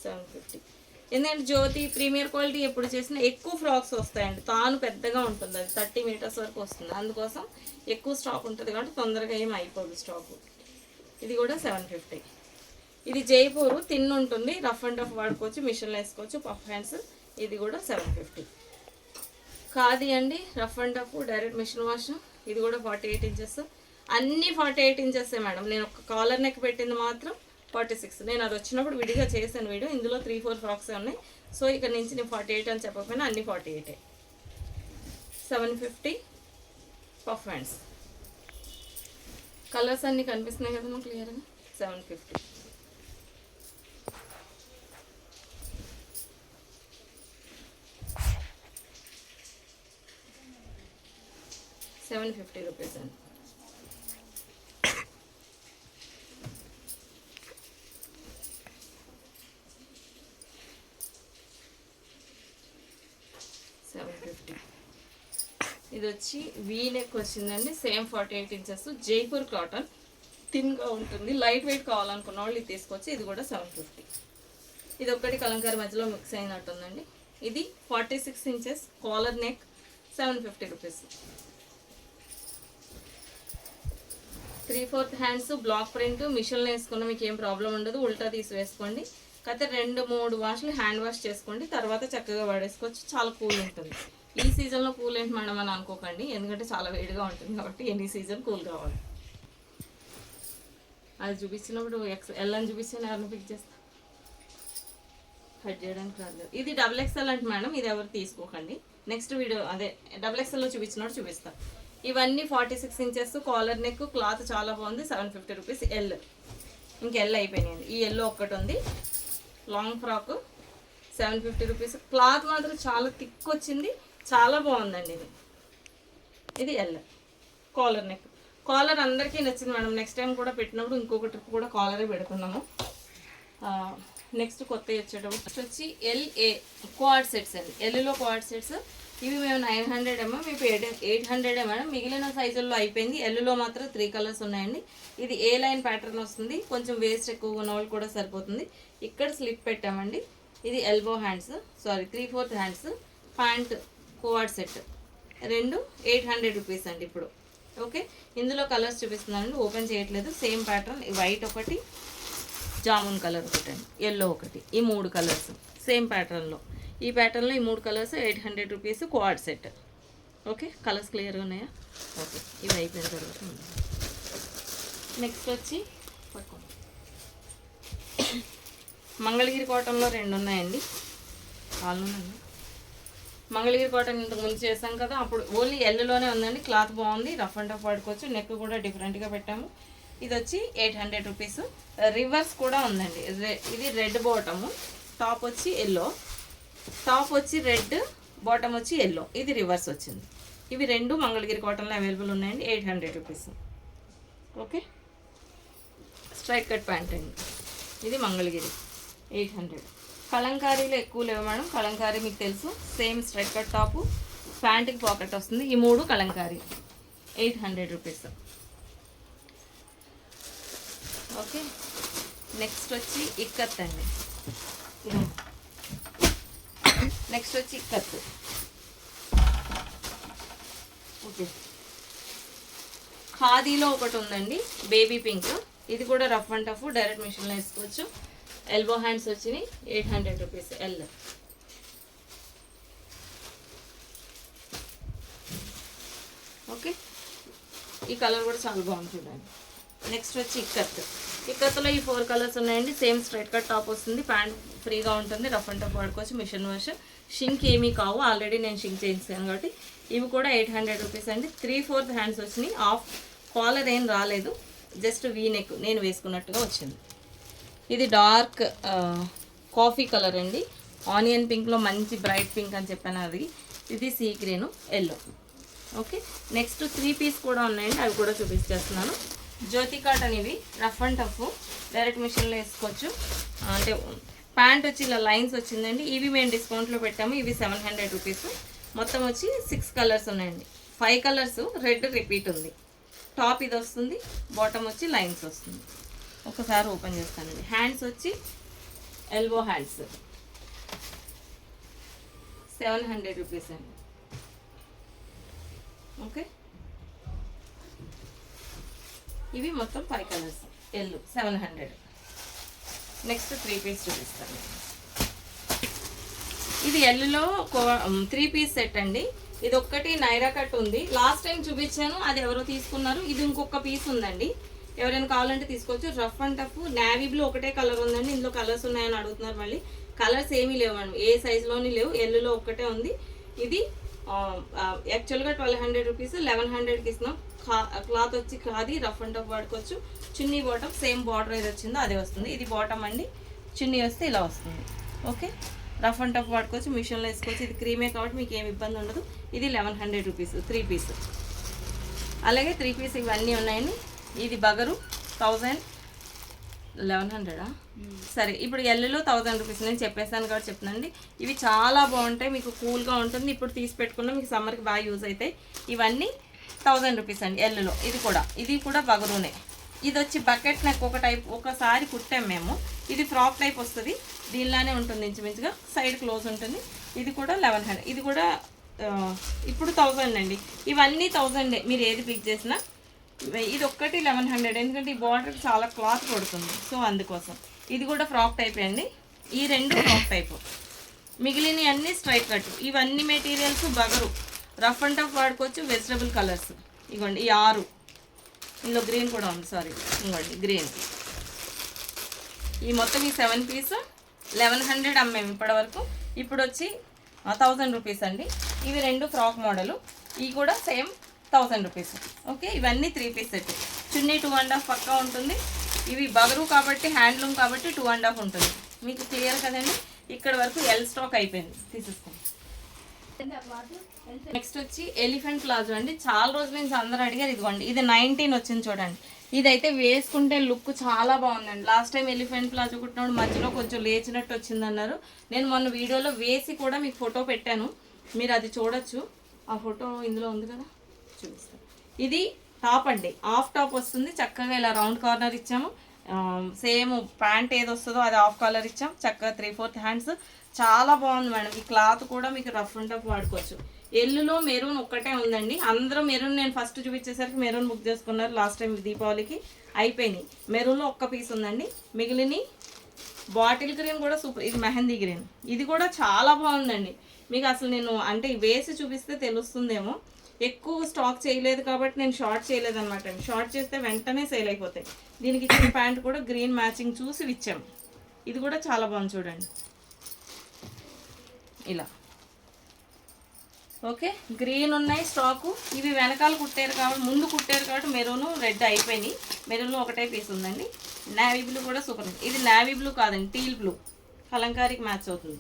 750. ఎందుకంటే జ్యోతి ప్రీమియర్ క్వాలిటీ ఎప్పుడు చేసినా ఎక్కువ ఫ్రాక్స్ వస్తాయండి. తాను పెద్దగా ఉంటుంది, అది 30 మీటర్స్ వరకు వస్తుంది. అందుకోసం ఎక్కువ స్టాక్ ఉంటుంది కాబట్టి తొందరగా ఏం అయిపోదు స్టాకు. ఇది కూడా 750. ఇది జైపూర్ థిన్ ఉంటుంది, రఫ్ అండ్ టఫ్ వాడుకోవచ్చు, మిషన్లో వేసుకోవచ్చు. పఫ్ హ్యాండ్స్ ఇది కూడా 750. ఖాదీ అండి, rough and tough direct machine wash. ఇది కూడా 48 ఇంచెస్. అన్నీ 48 ఇంచెస్ మేడం. నేను ఒక కాలర్ నెక్ పెట్టింది మాత్రం 46. నేను అది వచ్చినప్పుడు విడిగా చేశాను వీడియో. ఇందులో 3-4 ఫ్రాక్స్ ఉన్నాయి. సో ఇక్కడ నుంచి నేను 48 అని చెప్పకపోయినా అన్ని 48. 750 పఫ్ హ్యాండ్స్. కలర్స్ అన్నీ కనిపిస్తున్నాయి కదా మాకు క్లియర్గా. 750. 750 రూపీస్ అండి. ఇది వచ్చి వీ నెక్ వచ్చిందండి. సేమ్ 48 ఇంచెస్ జైపూర్ కాటన్, థిన్గా ఉంటుంది. లైట్ వెయిట్ కావాలనుకున్న వాళ్ళు ఇది తీసుకోవచ్చు. ఇది కూడా 750. ఇది ఒక్కటి కలంకారీ మధ్యలో మిక్స్ అయినట్టుందండి. ఇది 46 inches collar neck, 750 rupees. 3/4 hands, block print, మిషన్లో వేసుకున్న మీకు ఏం ప్రాబ్లం ఉండదు. ఉల్టా తీసి వేసుకోండి. కాకపోతే 2-3 వాష్లు హ్యాండ్ వాష్ చేసుకోండి. తర్వాత చక్కగా వాడేసుకోవచ్చు. చాలా కూల్ ఉంటుంది. ఈ సీజన్లో కూల్ ఏంటి మేడం అని అనుకోకండి, ఎందుకంటే చాలా వేడిగా ఉంటుంది కాబట్టి ఎనీ సీజన్ కూల్ కావాలి. అది చూపించినప్పుడు ఎల్ అని చూపించాను, ఎవరిని పిక్ చేస్తా, కట్ చేయడానికి రాలేదు. ఇది XXL అంటే మేడం, ఇది ఎవరు తీసుకోకండి. నెక్స్ట్ వీడియో అదే XXLలో చూపించినట్టు చూపిస్తాను. ఇవన్నీ 46 ఇంచెస్ కాలర్ నెక్, క్లాత్ చాలా బాగుంది. 750 రూపీస్. ఎల్ ఇంక ఎల్ అయిపోయినాయండి. ఈ ఎల్లో ఒక్కటి ఉంది. Long frock 750 rupees. క్లాత్ మాత్రం చాలా థిక్ వచ్చింది, చాలా బాగుందండి. ఇది ఎల్ కాలర్ నెక్. కాలర్ అందరికీ నచ్చింది మేడం. నెక్స్ట్ టైం కూడా పెట్టినప్పుడు ఇంకొక ట్రిప్ కూడా కాలరే పెడుతున్నాము. నెక్స్ట్ కొత్త వచ్చేటప్పుడు వచ్చి LA క్వాడ్ సెట్స్ అండి. ఎల్లో క్వాడ్ సెట్స్ ఇవి మేము 900 మీకు 800 మేడం. మిగిలిన సైజుల్లో అయిపోయింది. ఎల్లులో మాత్రం 3 కలర్స్ ఉన్నాయండి. ఇది ఏ లైన్ ప్యాటర్న్ వస్తుంది. కొంచెం వేస్ట్ ఎక్కువగా ఉన్న వాళ్ళు కూడా సరిపోతుంది. ఇక్కడ స్లిప్ పెట్టామండి. ఇది elbow hands, sorry 3/4 hands, pant co-ord set, రెండు 800 రూపీస్ అండి ఇప్పుడు. ఓకే, ఇందులో కలర్స్ చూపిస్తున్నానండి, ఓపెన్ చేయట్లేదు. సేమ్ ప్యాటర్న్, వైట్ ఒకటి, జామున్ కలర్ ఒకటి అండి, ఎల్లో ఒకటి. ఈ 3 కలర్స్ సేమ్ ప్యాటర్న్లో. ఈ ప్యాటర్న్లో ఈ 3 colours 800 rupees co-ord set. Okay, colours క్లియర్గా ఉన్నాయా? ఓకే, ఇవి అయిపోయిన తర్వాత నెక్స్ట్ వచ్చి పట్టుకోండి. మంగళగిరి కాటన్లో 2 ఉన్నాయండి. ఉన్నాయండి. మంగళగిరి కాటన్ ఇంతకు ముందు చేసాం కదా, అప్పుడు ఓన్లీ ఎల్లోనే ఉందండి. క్లాత్ బాగుంది, రఫ్ అండ్ టఫ్ వాడుకోవచ్చు. నెక్ కూడా డిఫరెంట్గా పెట్టాము. ఇది వచ్చి 800 రూపీస్. రివర్స్ కూడా ఉందండి. ఇది రెడ్ బాటము, టాప్ వచ్చి ఎల్లో, టాప్ వచ్చి రెడ్, బాటమ్ వచ్చి ఎల్లో. ఇది రివర్స్ వచ్చింది. ఇవి 2 మంగళగిరి కాటన్లో అవైలబుల్ ఉన్నాయండి. 800 rupees. Okay, straight cut pant అండి. ఇది మంగళగిరి 800. కలంకారీలో ఎక్కువ లేవు మేడం. కలంకారీ మీకు తెలుసు, సేమ్ స్ట్రైట్ కట్ టాపు, ప్యాంట్కి పాకెట్ వస్తుంది. ఈ 3 కలంకారీ 800 రూపీస్. ఓకే, నెక్స్ట్ వచ్చి ఇక్కత్ అండి. నెక్స్ట్ వచ్చి ఇక్కత్. ఓకే, ఖాదీలో ఒకటి ఉందండి, బేబీ పింక్. ఇది కూడా రఫ్ అండ్ టఫ్, డైరెక్ట్ మిషన్లో వేసుకోవచ్చు. ఎల్బో హ్యాండ్స్ వచ్చినాయి. 800 రూపీస్ ఎల్. ఓకే, ఈ కలర్ కూడా చాలా బాగుంది చూడండి. నెక్స్ట్ వచ్చి ఇక్కత్. ఇక్కత్లో ఈ 4 కలర్స్ ఉన్నాయండి. సేమ్ స్ట్రైట్ కట్ టాప్ వస్తుంది, ప్యాంట్ ఫ్రీగా ఉంటుంది, రఫ్ అండ్ టఫ్ వాడుకోవచ్చు. మిషన్ వాష్, షింక్ ఏమీ కావు, ఆల్రెడీ నేను షింక్ చేయించాను కాబట్టి. ఇవి కూడా 800 రూపీస్ అండి. 3/4 హ్యాండ్స్ వచ్చినాయి. ఆఫ్ కాలర్ ఏం రాలేదు, జస్ట్ వీ నెక్ నేను వేసుకున్నట్టుగా వచ్చింది. ఇది డార్క్ కాఫీ కలర్ అండి. ఆనియన్ పింక్లో మంచి బ్రైట్ పింక్ అని చెప్పాను అది. ఇది sea green, yellow. Okay, next 3 piece కూడా ఉన్నాయండి, అవి కూడా చూపించేస్తున్నాను. జ్యోతి కాటన్. ఇవి రఫ్ అండ్ టఫ్, డైరెక్ట్ మిషన్లో వేసుకోవచ్చు. అంటే ప్యాంట్ వచ్చి ఇలా లైన్స్ వచ్చిందండి. ఇవి మేము డిస్కౌంట్లో పెట్టాము. ఇవి 700 రూపీస్. మొత్తం వచ్చి 6 కలర్స్ ఉన్నాయండి. 5 కలర్స్, రెడ్ రిపీట్ ఉంది. టాప్ ఇది వస్తుంది, బాటమ్ వచ్చి లైన్స్ వస్తుంది. ఒకసారి ఓపెన్ చేస్తానండి. హ్యాండ్స్ వచ్చి ఎల్బో హ్యాండ్స్ 700 రూపీస్ అండి. ఓకే, ఇవి మొత్తం 5 కలర్స్, ఎల్లో 700. నెక్స్ట్ 3 పీస్ చూపిస్తాను. ఇది ఎల్లులో 3 పీస్ సెట్ అండి. ఇది ఒక్కటి నైరా కట్ ఉంది, లాస్ట్ టైం చూపించాను, అది ఎవరో తీసుకున్నారు. ఇది ఇంకొక పీస్ ఉందండి, ఎవరైనా కావాలంటే తీసుకోవచ్చు. Rough and tough navy blue ఒకటే కలర్ ఉందండి. ఇందులో కలర్స్ ఉన్నాయని అడుగుతున్నారు. మళ్ళీ కలర్స్ ఏమీ లేవు అండి, ఏ సైజులోని లేవు. ఎల్లులో ఒక్కటే ఉంది. ఇది యాక్చువల్గా 1200 రూపీస్, 1100కి ఇస్తున్నాం. క్లాత్ వచ్చి ఖాదీ, రఫ్ అండ్ టఫ్ వాడుకోవచ్చు. చున్నీ బాటమ్ సేమ్ బార్డర్ ఏది వచ్చిందో అదే వస్తుంది. ఇది బాటమ్ అండి, చున్నీ వస్తే ఇలా వస్తుంది. ఓకే, రఫ్ అండ్ టఫ్ వాడుకోవచ్చు, మిషన్లో వేసుకోవచ్చు. ఇది క్రీమే కాబట్టి మీకు ఏమి ఇబ్బంది ఉండదు. ఇది 1100 రూపీస్ 3 పీస్. అలాగే 3 పీస్ ఇవన్నీ ఉన్నాయండి. ఇది బగరు 1000, 1100 సరే. ఇప్పుడు ఎల్లులో 1000 రూపీస్ నేను చెప్పేసాను కాబట్టి చెప్తున్నాండి. ఇవి చాలా బాగుంటాయి, మీకు కూల్గా ఉంటుంది. ఇప్పుడు తీసి పెట్టుకున్నా మీకు సమ్మర్కి బాగా యూజ్ అవుతాయి. ఇవన్నీ 1000 రూపీస్ అండి ఎల్లులో. ఇది కూడా బగరూనే. ఇది వచ్చి బకెట్ నెక్ ఒక టైప్, ఒకసారి కుట్టాం మేము. ఇది ఫ్రాక్ టైప్ వస్తుంది, దీనిలానే ఉంటుంది ఇంచుమించుగా, సైడ్ క్లోజ్ ఉంటుంది. ఇది కూడా 1100. ఇది కూడా ఇప్పుడు 1000 అండి. ఇవన్నీ 1000. మీరు ఏది పిక్ చేసినా ఇది ఒక్కటి 1100, ఎందుకంటే ఈ బార్డర్ చాలా క్లాత్ పడుతుంది, సో అందుకోసం. ఇది కూడా ఫ్రాక్ టైప్ అండి. ఈ రెండు ఫ్రాక్ టైపు, మిగిలిన అన్నీ స్ట్రైట్ కట్. ఇవన్నీ materials Bagru, rough and tough వాడుకోవచ్చు. వెజిటబుల్ కలర్స్ ఇవ్వండి, ఈ 6. ఇందులో గ్రీన్ కూడా ఉంది, సారీ, ఇవ్వండి గ్రీన్. ఈ మొత్తం ఈ 7 పీస్ 1100 అమ్మాము ఇప్పటి వరకు. ఇప్పుడు వచ్చి 1000 రూపీస్ అండి. ఇవి రెండు ఫ్రాక్ మోడలు, ఇవి కూడా సేమ్ 1000 రూపీస్. ఓకే, ఇవన్నీ 3 పీస్ సెట్. చున్నీ 2.5 పక్కా ఉంటుంది. ఇవి బగరు కాబట్టి, హ్యాండ్లూమ్ కాబట్టి 2.5 ఉంటుంది. మీకు క్లియర్ కదండి. ఇక్కడ వరకు ఎల్ స్టాక్ అయిపోయింది, తీసేసుకోండి. నెక్స్ట్ వచ్చి ఎలిఫెంట్ ప్లాజో అండి. చాలా రోజుల నుంచి అందరూ అడిగారు. ఇదిగోండి, ఇది 19 వచ్చింది చూడండి. ఇదైతే వేసుకుంటే లుక్ చాలా బాగుందండి. లాస్ట్ టైం ఎలిఫెంట్ ప్లాజో కుట్టినప్పుడు మధ్యలో కొంచెం లేచినట్టు వచ్చింది అన్నారు. నేను మొన్న వీడియోలో వేసి కూడా మీకు ఫోటో పెట్టాను, మీరు అది చూడొచ్చు. ఆ ఫోటో ఇందులో ఉంది కదా, చూపిస్తాను. ఇది టాప్ అండి, హాఫ్ టాప్ వస్తుంది. చక్కగా ఇలా రౌండ్ కార్నర్ ఇచ్చాము. సేమ్ ప్యాంట్ ఏది వస్తుందో అది హాఫ్ కాలర్ ఇచ్చాం. చక్కగా 3/4 హ్యాండ్స్. చాలా బాగుంది మేడం. ఈ క్లాత్ కూడా మీకు రఫ్ అండ్ టఫ్ వాడుకోవచ్చు. ఎల్లులో మెరూన్ ఒక్కటే ఉందండి. అందరూ మెరూన్, నేను ఫస్ట్ చూపించేసరికి మెరూన్ బుక్ చేసుకున్నారు లాస్ట్ టైం దీపావళికి, అయిపోయినాయి. మెరూన్లో ఒక్క పీస్ ఉందండి, మిగిలిన బాటిల్ గ్రీన్ కూడా సూపర్. ఇది మెహందీ గ్రీన్, ఇది కూడా చాలా బాగుందండి. మీకు అసలు నేను అంటే వేసి చూపిస్తే తెలుస్తుందేమో. ఎక్కువ స్టాక్ చేయలేదు కాబట్టి నేను షార్ట్ చేయలేదు అనమాట. షార్ట్ చేస్తే వెంటనే సేల్ అయిపోతాయి. దీనికి ఇచ్చిన ప్యాంట్ కూడా గ్రీన్ మ్యాచింగ్ చూసి ఇచ్చాము. ఇది కూడా చాలా బాగుంది చూడండి, ఇలా. ఓకే, గ్రీన్ ఉన్నాయి స్టాకు. ఇవి వెనకాల కుట్టారు కాబట్టి, ముందు కుట్టారు కాబట్టి మెరూన్ రెడ్ అయిపోయినాయి. మెరూన్లో ఒకటే పీస్ ఉందండి. నావీ బ్లూ కూడా సూపర్. ఇది నావీ బ్లూ కాదండి, టీల్ బ్లూ, కలంకారీకి మ్యాచ్ అవుతుంది.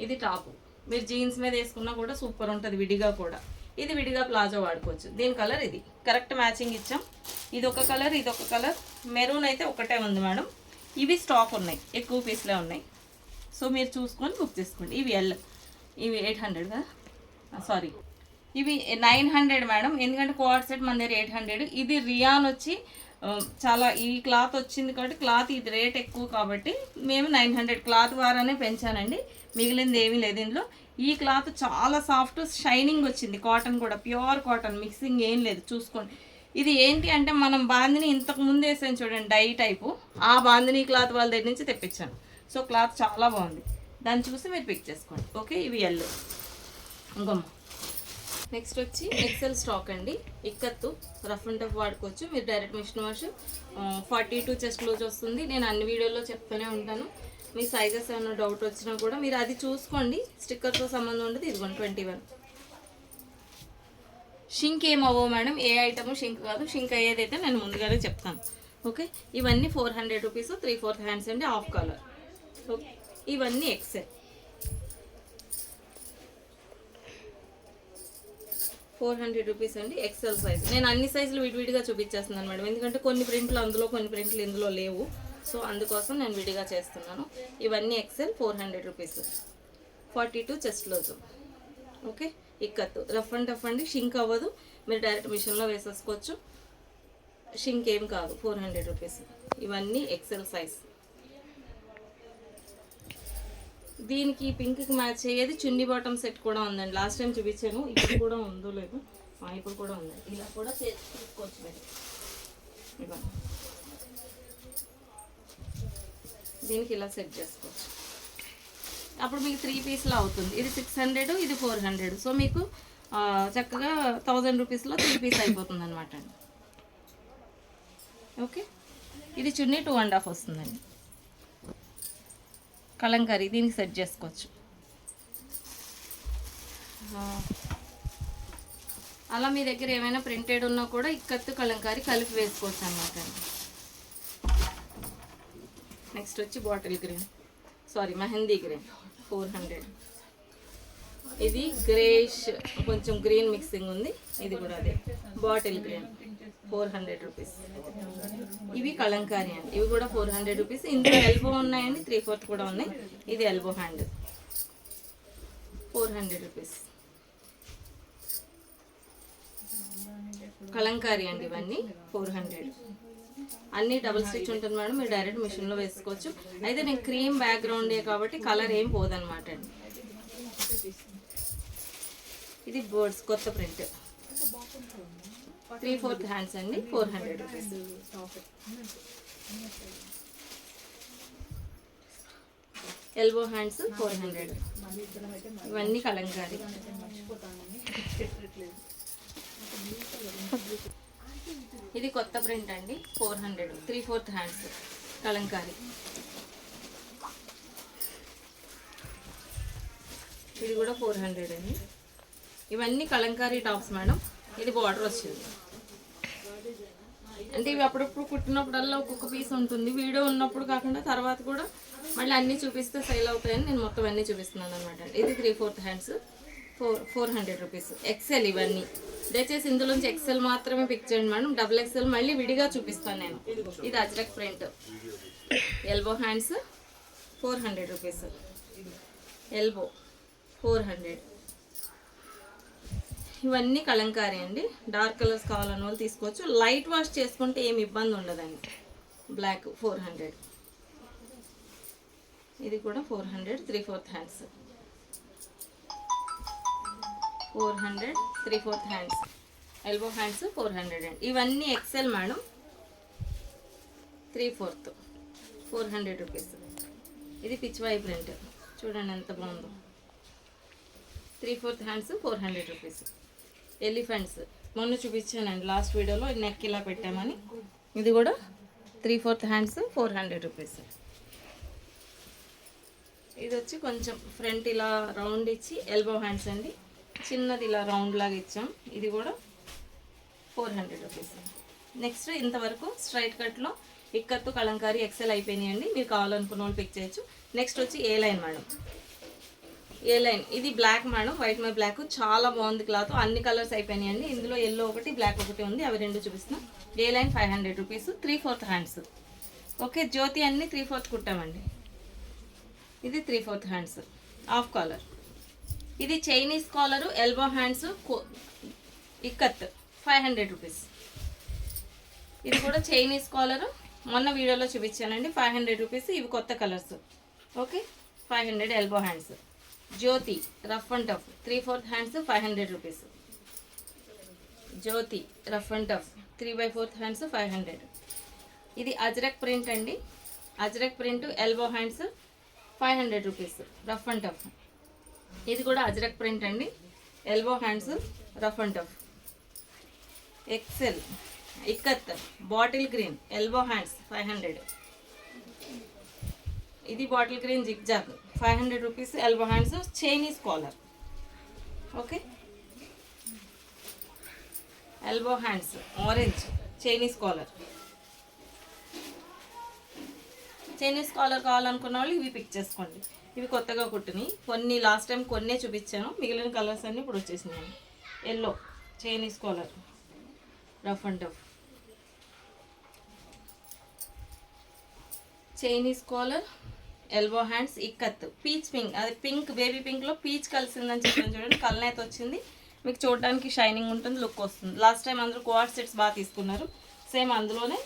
ఇది టాపు, మీరు జీన్స్ మీద వేసుకున్నా కూడా సూపర్ ఉంటుంది, విడిగా కూడా. ఇది విడిగా ప్లాజో వాడుకోవచ్చు. దీని కలర్ ఇది కరెక్ట్ మ్యాచింగ్ ఇచ్చాం. ఇది ఒక కలర్, ఇది ఒక కలర్. మెరూన్ అయితే ఒకటే ఉంది మేడం. ఇవి స్టాక్ ఉన్నాయి, ఎక్కువ పీస్లే ఉన్నాయి, సో మీరు చూసుకొని బుక్ చేసుకోండి. ఇవి ఇవి 800 కదా, సారీ ఇవి 900 మేడం, ఎందుకంటే కోఆర్డ్ సెట్ మన దగ్గర 800. ఇది రియాన్ వచ్చి చాలా ఈ క్లాత్ వచ్చింది కాబట్టి, క్లాత్ ఇది రేట్ ఎక్కువ కాబట్టి మేము 900 క్లాత్ వారానే పెంచానండి. మిగిలింది ఏమీ లేదు ఇందులో. ఈ క్లాత్ చాలా సాఫ్ట్ షైనింగ్ వచ్చింది. కాటన్ కూడా ప్యూర్ కాటన్, మిక్సింగ్ ఏం లేదు, చూసుకోండి. ఇది ఏంటి అంటే మనం బాందిని ఇంతకు ముందు వేసాను చూడండి, డై టైపు, ఆ బాందిని క్లాత్ వాళ్ళ దగ్గర నుంచి తెప్పించాను. సో క్లాత్ చాలా బాగుంది, దాన్ని చూసి మీరు పిక్ చేసుకోండి. ఓకే, ఇవి ఎల్లో ఇంకొమ్మ. నెక్స్ట్ వచ్చి ఎక్సెల్ స్టాక్ అండి. ఇక్కత్తు రఫ్ అండ్ టఫ్ వాడుకోవచ్చు. మీరు direct machine wash 42 chest loose వస్తుంది. నేను అన్ని వీడియోలో చెప్తూనే ఉంటాను. మీ సైజెస్ ఏమైనా డౌట్ వచ్చినా కూడా మీరు అది చూసుకోండి, స్టిక్కర్తో సంబంధం ఉండదు. ఇదిగోండి 21. షింక్ ఏమవ్వో మేడం, ఏ ఐటమ్ షింక్ కాదు. షింక్ అయ్యేదైతే నేను ముందుగానే చెప్తాను. ఓకే, ఇవన్నీ 400 రూపీస్, 3/4 హ్యాండ్స్ అండి, హాఫ్ కలర్. ఓకే, ఇవన్నీ ఎక్సెల్ 400 రూపీస్ అండి, ఎక్సెల్ సైజ్. నేను అన్ని సైజులు విడివిడిగా చూపించేస్తున్నాను మేడం, ఎందుకంటే కొన్ని ప్రింట్లు అందులో, కొన్ని ప్రింట్లు ఇందులో లేవు. సో అందుకోసం నేను విడిగా చేస్తున్నాను. ఇవన్నీ ఎక్సెల్ 400 రూపీస్, 42 చెస్ట్ లోజు. Okay, ikat rough and tough అండి, షింక్ అవ్వదు. మీరు డైరెక్ట్ మిషన్లో వేసేసుకోవచ్చు, షింక్ ఏం కాదు. 400 రూపీస్. ఇవన్నీ ఎక్సెల్ సైజ్. దీనికి పింక్కి మ్యాచ్ అయ్యేది చున్నీ బాటమ్ సెట్ కూడా ఉందండి. లాస్ట్ టైం చూపించాను, ఇప్పుడు కూడా ఉందో లేదు, ఇప్పుడు కూడా ఉందండి. ఇలా కూడా తీసుకోవచ్చు మీరు. ఇవ్వండి, దీనికి ఇలా సెట్ చేసుకోవచ్చు. అప్పుడు మీకు 3 పీస్లో అవుతుంది. ఇది 600, ఇది 400. సో మీకు చక్కగా 1000 రూపీస్లో 3 పీస్ అయిపోతుంది అనమాట అండి. ఓకే, ఇది చున్నీ 2.5 వస్తుందండి, కలంకారీ. దీనికి సెట్ చేసుకోవచ్చు. అలా మీ దగ్గర ఏమైనా ప్రింటెడ్ ఉన్నా కూడా ఇక్కత్తు కలంకారీ కలిపి వేసుకోవచ్చు అన్నమాట. నెక్స్ట్ వచ్చి bottle green, sorry mehndi green 400. ఇది గ్రేష్ కొంచెం గ్రీన్ మిక్సింగ్ ఉంది. ఇది కూడా అదే బాటిల్ గ్రీన్ 400 రూపీస్. ఇవి కలంకారీ అండి, ఇవి కూడా 400 రూపీస్. ఇందులో ఎల్బో ఉన్నాయండి, 3/4 కూడా ఉన్నాయి. ఇది ఎల్బో హ్యాండ్ 400 రూపీస్. కలంకారీ అండి, ఇవన్నీ 400. అన్నీ డబుల్ స్టిచ్ ఉంటుంది మేడం, మీరు డైరెక్ట్ మిషన్లో వేసుకోవచ్చు. అయితే నేను క్రీమ్ బ్యాక్గ్రౌండే కాబట్టి కలర్ ఏం పోదన్నమాట అండి. ఇది బర్డ్స్ కొత్త ప్రింట్ 3/4 హ్యాండ్స్ అండి, 400 రూపీస్. Elbow hands 400. ఇవన్నీ కలంకారీ. ఇది కొత్త ప్రింట్ అండి, 400. 3/4 హ్యాండ్స్ కలంకారీ. ఇది కూడా 400 అండి. ఇవన్నీ కలంకారీ టాప్స్ మేడం. ఇది బార్డర్ వచ్చింది అంటే ఇవి అప్పుడప్పుడు కుట్టినప్పుడల్లా ఒక్కొక్క పీస్ ఉంటుంది. వీడియో ఉన్నప్పుడు కాకుండా తర్వాత కూడా మళ్ళీ అన్నీ చూపిస్తే సేల్ అవుతాయని నేను మొత్తం అన్నీ చూపిస్తున్నాను అనమాట. ఇది 3/4 హ్యాండ్స్ 400 రూపీస్. ఎక్సెల్ ఇవన్నీ. దయచేసి ఇందులోంచి ఎక్సెల్ మాత్రమే పిక్ చేయండి మేడం, డబుల్ ఎక్సెల్ మళ్ళీ విడిగా చూపిస్తాను నేను. ఇది Ajrak print elbow hands 400 rupees. Elbow 400. ఇవన్నీ కలంకారీ అండి. డార్క్ కలర్స్ కావాలన్న వాళ్ళు తీసుకోవచ్చు. లైట్ వాష్ చేసుకుంటే ఏమి ఇబ్బంది ఉండదండి. బ్లాక్ 400. ఇది కూడా 400. 3/4 హ్యాండ్స్ 400. 3/4 హ్యాండ్స్ ఎల్బో హ్యాండ్స్ 400 అండి. ఇవన్నీ ఎక్సెల్ మేడం. 3/4 400 రూపీస్. ఇది పిచ్వాయి ప్రింట్ చూడండి ఎంత బాగుందో. 3/4 హ్యాండ్స్ 400 రూపీస్. ఎలిఫెంట్స్ మొన్న చూపించానండి లాస్ట్ వీడియోలో, నెక్ ఇలా పెట్టామని. ఇది కూడా 3/4 హ్యాండ్స్ 400 రూపీస్. ఇది వచ్చి కొంచెం ఫ్రంట్ ఇలా రౌండ్ ఇచ్చి ఎల్బో హ్యాండ్స్ అండి. చిన్నది ఇలా రౌండ్ లాగా ఇచ్చాం. ఇది కూడా 400 రూపీస్. నెక్స్ట్ ఇంతవరకు స్ట్రైట్ కట్లో ఇక్కత్తు కలంకారీ ఎక్సెల్ అయిపోయినాయండి. మీరు కావాలనుకున్న వాళ్ళు పిక్ చేయొచ్చు. నెక్స్ట్ వచ్చి A line madam. A line ఇది బ్లాక్ మేడం, వైట్ మై బ్లాక్. చాలా బాగుంది క్లాత్. అన్ని కలర్స్ అయిపోయినాయండి. ఇందులో ఎల్లో ఒకటి బ్లాక్ ఒకటి ఉంది, అవి రెండు చూపిస్తున్నాం. ఏ లైన్ 500 రూపీస్. 3/4 హ్యాండ్స్. ఓకే, జ్యోతి అన్ని 3/4 కుట్టామండి. ఇది 3/4 హ్యాండ్స్ హాఫ్ కాలర్. ఇది Chinese collar elbow hands ikat 500 rupees. ఇది కూడా చైనీస్ కాలరు మొన్న వీడియోలో చూపించానండి, 500 రూపీస్. ఇవి కొత్త colours. Okay, 500 elbow hands. Jyoti rough and tough 3/4 hands 500 rupees. Jyoti rough and tough 3/4 hands 500. ఇది అజ్రక్ ప్రింట్ అండి. Ajrak print elbow hands 500 rupees rough and tough. ఇది కూడా అజ్రక్ ప్రింట్ అండి, elbow hands rough and tough. Excel ikat bottle green elbow hands 500. ఇది bottle green zigzag 500 rupees elbow hands. Chinese collar. Okay, elbow hands orange Chinese caller. Chinese collar కావాలనుకున్న వాళ్ళు ఇవి pick చేసుకోండి. ఇవి కొత్తగా కుట్టినాయి. కొన్ని లాస్ట్ టైం కొన్నే చూపించాను, మిగిలిన కలర్స్ అన్నీ ఇప్పుడు వచ్చేసినాయి. Yellow Chinese collar rough and tough. Chinese collar elbow hands ikat peach pink. అది పింక్ బేబీ పింక్లో పీచ్ కలిసిందని చెప్పాను చూడండి. కలనైతే వచ్చింది, మీకు చూడడానికి షైనింగ్ ఉంటుంది, లుక్ వస్తుంది. లాస్ట్ టైం అందరూ కోఆర్డ్ సెట్స్ బాగా తీసుకున్నారు. సేమ్ అందులోనే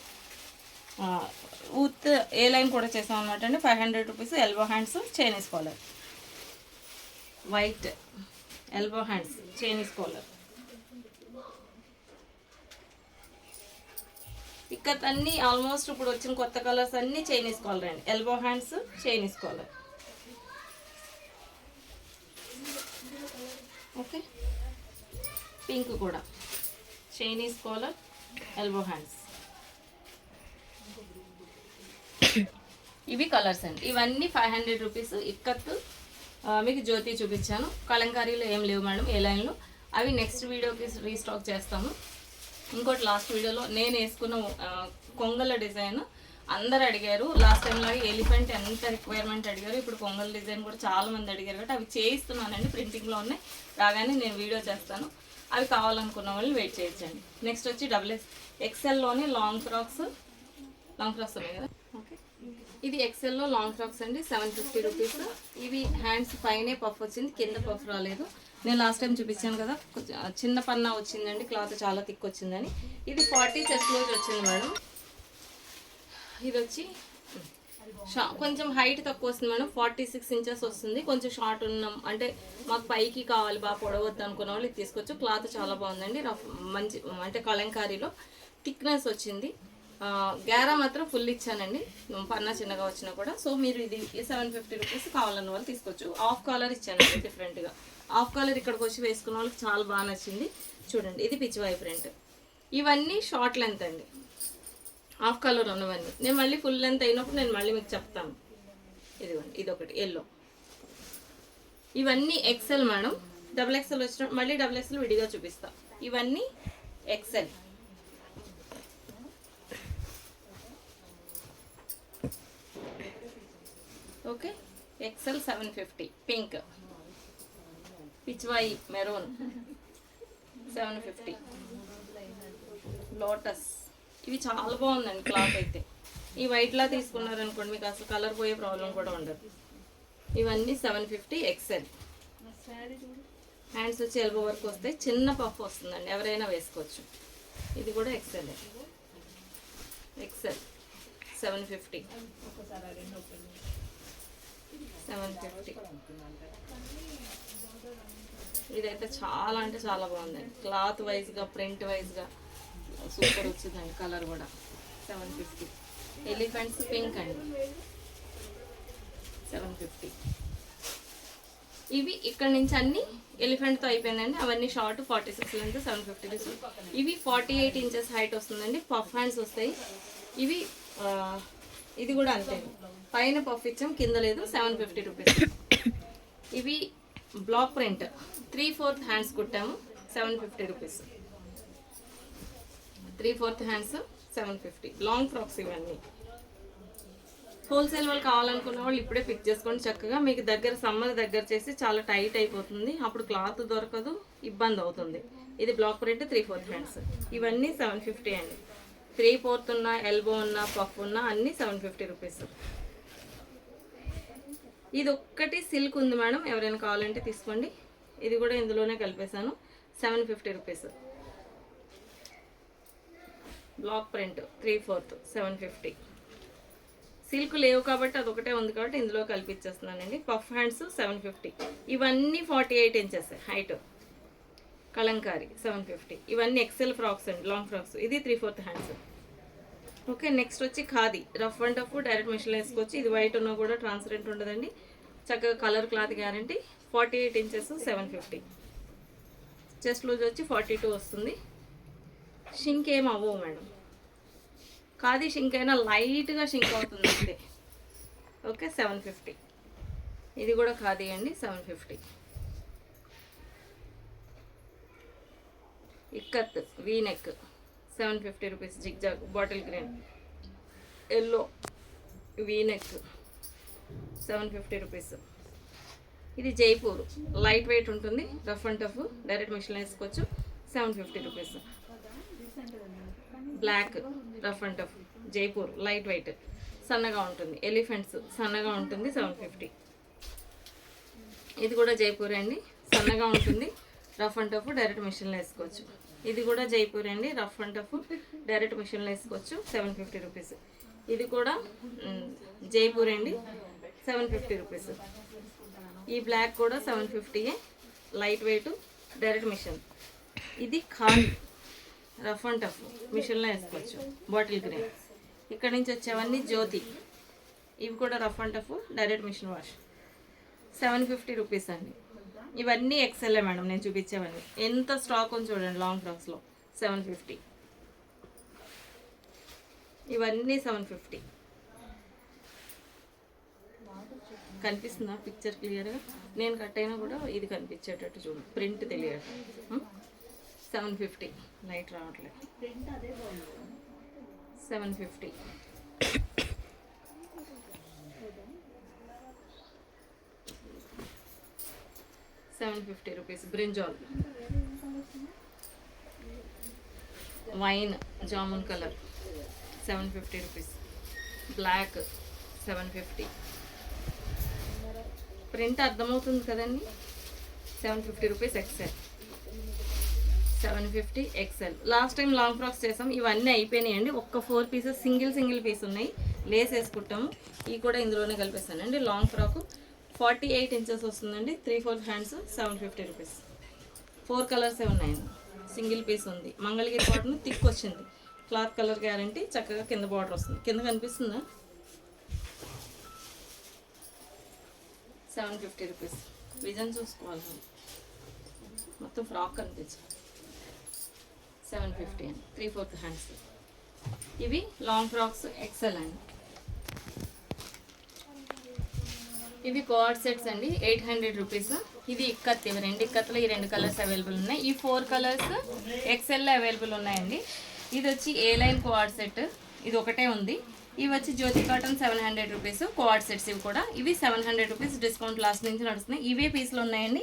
ఊత్ ఏ లైన్ కూడా చేసాం అనమాట అండి. 500 rupees elbow hands Chinese caller. White elbow hands Chinese caller. Ikat అన్నీ ఆల్మోస్ట్ ఇప్పుడు వచ్చిన కొత్త కలర్స్ అన్నీ చైనీస్ కాలర్ అండి. Elbow hands Chinese collar. Okay, pink కూడా చైనీస్ కాలర్ ఎల్బో హ్యాండ్స్. ఇవి కలర్స్ అండి. ఇవన్నీ 500 రూపీస్. ఇక్కత్ మీకు జ్యోతి చూపించాను. కలంకారీలో ఏం లేవు మేడం ఏ లైన్లో. అవి నెక్స్ట్ వీడియోకి రీస్టాక్ చేస్తాము. ఇంకోటి లాస్ట్ వీడియోలో నేను వేసుకున్న కొంగల డిజైన్ అందరు అడిగారు. లాస్ట్ టైం లాగా ఎలిఫెంట్ ఎంత రిక్వైర్మెంట్ అడిగారు. ఇప్పుడు కొంగల డిజైన్ కూడా చాలా మంది అడిగారు కాబట్టి అవి చేయిస్తున్నానండి. ప్రింటింగ్లో ఉన్నాయి, రాగానే నేను వీడియో చేస్తాను. అవి కావాలనుకున్న వాళ్ళు వెయిట్ చేయొచ్చండి. నెక్స్ట్ వచ్చి ఎక్సెల్లోనే లాంగ్ ఫ్రాక్స్ ఉన్నాయి కదా. ఓకే, ఇది ఎక్సెల్లో లాంగ్ ఫ్రాక్స్ అండి, 750 రూపీస్. ఇవి హ్యాండ్స్ పైనే పఫ్ వచ్చింది, కింద పఫ్ రాలేదు. నేను లాస్ట్ టైం చూపించాను కదా, చిన్న పన్నా వచ్చిందండి, క్లాత్ చాలా థిక్ వచ్చిందని. ఇది 40 చెస్ట్ లూజ్ వచ్చింది మేడం. ఇది వచ్చి కొంచెం హైట్ తక్కువ వస్తుంది మేడం, 46 ఇంచెస్ వస్తుంది. కొంచెం షార్ట్ ఉన్నాం అంటే మాకు పైకి కావాలి, బాగా పొడవద్దు అనుకున్న వాళ్ళు ఇది తీసుకోవచ్చు. క్లాత్ చాలా బాగుందండి, రఫ్ మంచి అంటే కలంకారీలో థిక్నెస్ వచ్చింది. గ్యారా మాత్రం ఫుల్ ఇచ్చానండి, పన్నా చిన్నగా వచ్చినా కూడా. సో మీరు ఇది 750 రూపీస్ కావాలన్న వాళ్ళు తీసుకోవచ్చు. ఆఫ్ కాలర్ ఇచ్చానండి డిఫరెంట్గా. ఆఫ్ కాలర్ ఇక్కడికి వచ్చి వేసుకున్న వాళ్ళకి చాలా బాగా నచ్చింది. చూడండి, ఇది పిచ్చివాయి ప్రింట్. ఇవన్నీ షార్ట్ లెంత్ అండి, హాఫ్ కలర్ ఉన్నవన్నీ. నేను మళ్ళీ ఫుల్ లెంత్ అయినప్పుడు నేను మళ్ళీ మీకు చెప్తాను. ఇదిగోండి, ఇదొకటి ఎల్లో. ఇవన్నీ ఎక్సెల్ మేడం. డబుల్ ఎక్సెల్ వచ్చినప్పుడు మళ్ళీ డబుల్ ఎక్సెల్ విడిగా చూపిస్తా. ఇవన్నీ excel. Okay, excel 750. Pink, Pichwai maroon 750. Lotus, ఇవి చాలా బాగుందండి క్లాత్ అయితే. ఈ వైట్లా తీసుకున్నారనుకోండి మీకు అసలు కలర్ పోయే ప్రాబ్లం కూడా ఉండదు. ఇవన్నీ 750 ఎక్సెల్. హ్యాండ్స్ వచ్చి ఎల్బో వరకు వస్తాయి, చిన్న పఫ్ వస్తుందండి, ఎవరైనా వేసుకోవచ్చు. ఇది కూడా ఎక్సెల్. ఎక్సెల్ 750. 750. ఇదైతే చాలా అంటే చాలా బాగుందండి, క్లాత్ వైజ్గా ప్రింట్ వైజ్గా సూపర్ వచ్చిందండి. కలర్ కూడా 750. ఎలిఫెంట్స్ పింక్ అండి, 750. ఇవి ఇక్కడ నుంచి అన్ని ఎలిఫెంట్తో అయిపోయిందండి. అవన్నీ షార్ట్ 46 లెంత్ 750 రూపీస్. ఇవి 48 ఇంచెస్ హైట్ వస్తుందండి, పఫ్ హ్యాండ్స్ వస్తాయి. ఇవి ఇది కూడా అంతే, పైన పఫ్ ఇచ్చాం, కింద లేదు, 750 రూపీస్. ఇవి బ్లాక్ ప్రింట్ 3/4 హ్యాండ్స్ కుట్టాము, 750 రూపీస్. 3/4 హ్యాండ్స్ 750. లాంగ్ ఫ్రాక్స్ ఇవన్నీ. హోల్సేల్ వాళ్ళు కావాలనుకున్న వాళ్ళు ఇప్పుడే పిక్ చేసుకోండి చక్కగా. మీకు దగ్గర సమ్మర్ దగ్గర చేసి చాలా టైట్ అయిపోతుంది, అప్పుడు క్లాత్ దొరకదు, ఇబ్బంది అవుతుంది. ఇది బ్లాక్ ప్రింట్ 3/4 హ్యాండ్స్. ఇవన్నీ 750 అండి. 3/4 ఉన్న, ఎల్బో ఉన్న, పఫ్ ఉన్న అన్నీ 750 రూపీస్. ఇది ఒక్కటి సిల్క్ ఉంది మేడం, ఎవరైనా కావాలంటే తీసుకోండి. ఇది కూడా ఇందులోనే కలిపేశాను, 750 రూపీస్. Block print 3/4 750. సిల్క్ లేవు కాబట్టి అదొకటే ఉంది కాబట్టి ఇందులో కలిపిచ్చేస్తున్నానండి. Puff hands 750. ఇవన్నీ 48 ఇంచెస్ హైట్, కలంకారీ 750. ఇవన్నీ ఎక్సెల్ ఫ్రాక్స్ అండి, లాంగ్ ఫ్రాక్స్. ఇది 3/4 హ్యాండ్స్. ఓకే, నెక్స్ట్ వచ్చి khadi rough and tough, direct machine వేసుకోవచ్చు. ఇది వైట్ ఉన్నా కూడా ట్రాన్స్పరెంట్ ఉండదండి, చక్కగా colour cloth guarantee. 48 inches 750. Chest loose వచ్చి 42 వస్తుంది. షింక్ ఏం అవ్వవు మేడం, ఖాదీ షింక్ అయినా లైట్గా షింక్ అవుతుంది అంతే. ఓకే, 750. ఇది కూడా ఖాదీ అండి, 750. Ikat V neck 750 rupees. Zigzag bottle green yellow V neck 750 rupees. ఇది జైపూర్ లైట్ వెయిట్ ఉంటుంది, rough and tough, direct machine వేసుకోవచ్చు, 750 rupees. Black rough and tough Jaipur light weight, సన్నగా ఉంటుంది, ఎలిఫెంట్స్ సన్నగా ఉంటుంది, 750. ఇది కూడా జైపూర్ అండి, సన్నగా ఉంటుంది, రఫ్ అండ్ టఫ్, డైరెక్ట్ మిషన్లో వేసుకోవచ్చు. ఇది కూడా జైపూర్ అండి, రఫ్ అండ్ టఫ్, డైరెక్ట్ మిషన్లో వేసుకోవచ్చు, 750 రూపీస్. ఇది కూడా జైపూర్ అండి, 750 రూపీస్. ఈ బ్లాక్ కూడా 750, లైట్ వెయిట్, డైరెక్ట్ మిషన్. ఇది ఖాదీ రఫ్ అండ్ టఫ్, మిషన్లో వేసుకోవచ్చు, బాటిల్ గ్రీన్. ఇక్కడ నుంచి వచ్చేవన్నీ జ్యోతి, ఇవి కూడా rough and tough, direct machine wash, 750 rupees అండి. ఇవన్నీ ఎక్సెల్లే మేడం నేను చూపించేవన్నీ. ఎంత స్టాక్ ఉంది చూడండి లాంగ్ ఫ్రాక్స్లో, 750. ఇవన్నీ 750. కనిపిస్తుందా పిక్చర్ క్లియర్గా? నేను కట్ అయినా కూడా ఇది కనిపించేటట్టు చూడు, ప్రింట్ తెలియదు. 750, లైట్ రావట్లేదు. 750. 750 rupees. Brinjal wine jamun colour 750 rupees, black 750. Print అర్థమవుతుంది కదండి. 750 rupees excel, 750 excel. Last time long frocks చేసాం, ఇవన్నీ అయిపోయినాయండి. ఒక్క 4 పీసెస్ సింగిల్ పీస్ ఉన్నాయి, లేస్ వేసుకుంటాము. ఇవి కూడా ఇందులోనే కలిపేస్తానండి. లాంగ్ ఫ్రాక్ 48 ఇంచెస్ వస్తుందండి, 3/4 హ్యాండ్స్, 750 రూపీస్. 4 కలర్సే ఉన్నాయండి, సింగిల్ పీస్ ఉంది. మంగళగిరి కాటన్ థిక్ వచ్చింది, క్లాత్ కలర్ గ్యారంటీ. చక్కగా కింద బార్డర్ వస్తుంది. కింద కనిపిస్తుందా? 750 రూపీస్. విజన్ చూసుకోవాలి, మొత్తం ఫ్రాక్ కనిపించాలి. 750 అండి, 3/4 హ్యాండ్స్. ఇవి లాంగ్ ఫ్రాక్స్ ఎక్సెల్ అండి. ఇవి కోఆర్డ్ సెట్స్ అండి, 800 రూపీస్. ఇది ఇక్కత్, ఇవి 2 ఇక్కత్లో ఈ 2 కలర్స్ అవైలబుల్ ఉన్నాయి. ఈ 4 కలర్స్ ఎక్సెల్లో అవైలబుల్ ఉన్నాయండి. ఇది వచ్చి ఏ లైన్ కోఆర్డ్ సెట్, ఇది ఒకటే ఉంది. ఇవి వచ్చి Jyoti cotton 700 rupees co-ord sets. ఇవి కూడా ఇవి 700 రూపీస్ డిస్కౌంట్ లాస్ట్ నుంచి నడుస్తున్నాయి. ఇవే పీసులు ఉన్నాయండి.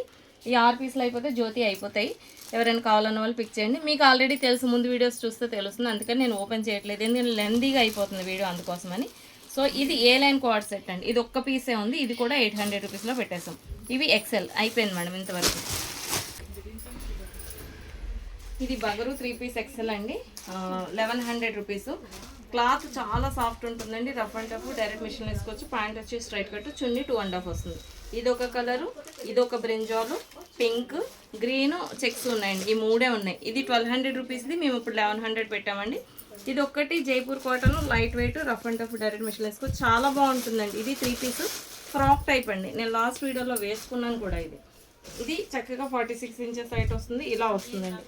ఈ 6 పీసులు అయిపోతే జ్యోతి అయిపోతాయి. ఎవరైనా కావాలన్న వాళ్ళు పిక్ చేయండి. మీకు ఆల్రెడీ తెలుసు, ముందు వీడియోస్ చూస్తే తెలుస్తుంది, అందుకని నేను ఓపెన్ చేయట్లేదు, ఎందుకంటే లెందీగా అయిపోతుంది వీడియో, అందుకోసమని. సో ఇది ఏ లైన్ కోఆర్డ్ సెట్ అండి. ఇది ఒక్క పీసే ఉంది, ఇది కూడా 800 రూపీస్లో పెట్టేసాం. ఇవి ఎక్సెల్ అయిపోయింది మేడం ఇంతవరకు. ఇది బగరు 3 పీస్ ఎక్సెల్ అండి, 1100 రూపీస్. క్లాత్ చాలా సాఫ్ట్ ఉంటుందండి, rough and tough, direct machine వేసుకోవచ్చు. ప్యాంట్ వచ్చి స్ట్రైట్ కట్, చున్నీ 2.5 వస్తుంది. ఇది ఒక కలరు, ఇది ఒక బ్రింజాలు, పింక్, గ్రీన్ చెక్స్ ఉన్నాయండి. ఈ 3 ఉన్నాయి. ఇది 1200 రూపీస్ది, మేము ఇప్పుడు 1100 పెట్టామండి. ఇది ఒక్కటి Jaipur cotton, light weight, rough and tough, direct machine వేసుకోవచ్చు. చాలా బాగుంటుందండి. ఇది 3 పీస్ ఫ్రాక్ టైప్ అండి, నేను లాస్ట్ వీడియోలో వేసుకున్నాను కూడా. ఇది చక్కగా 46 ఇంచెస్ హైట్ వస్తుంది, ఇలా వస్తుందండి.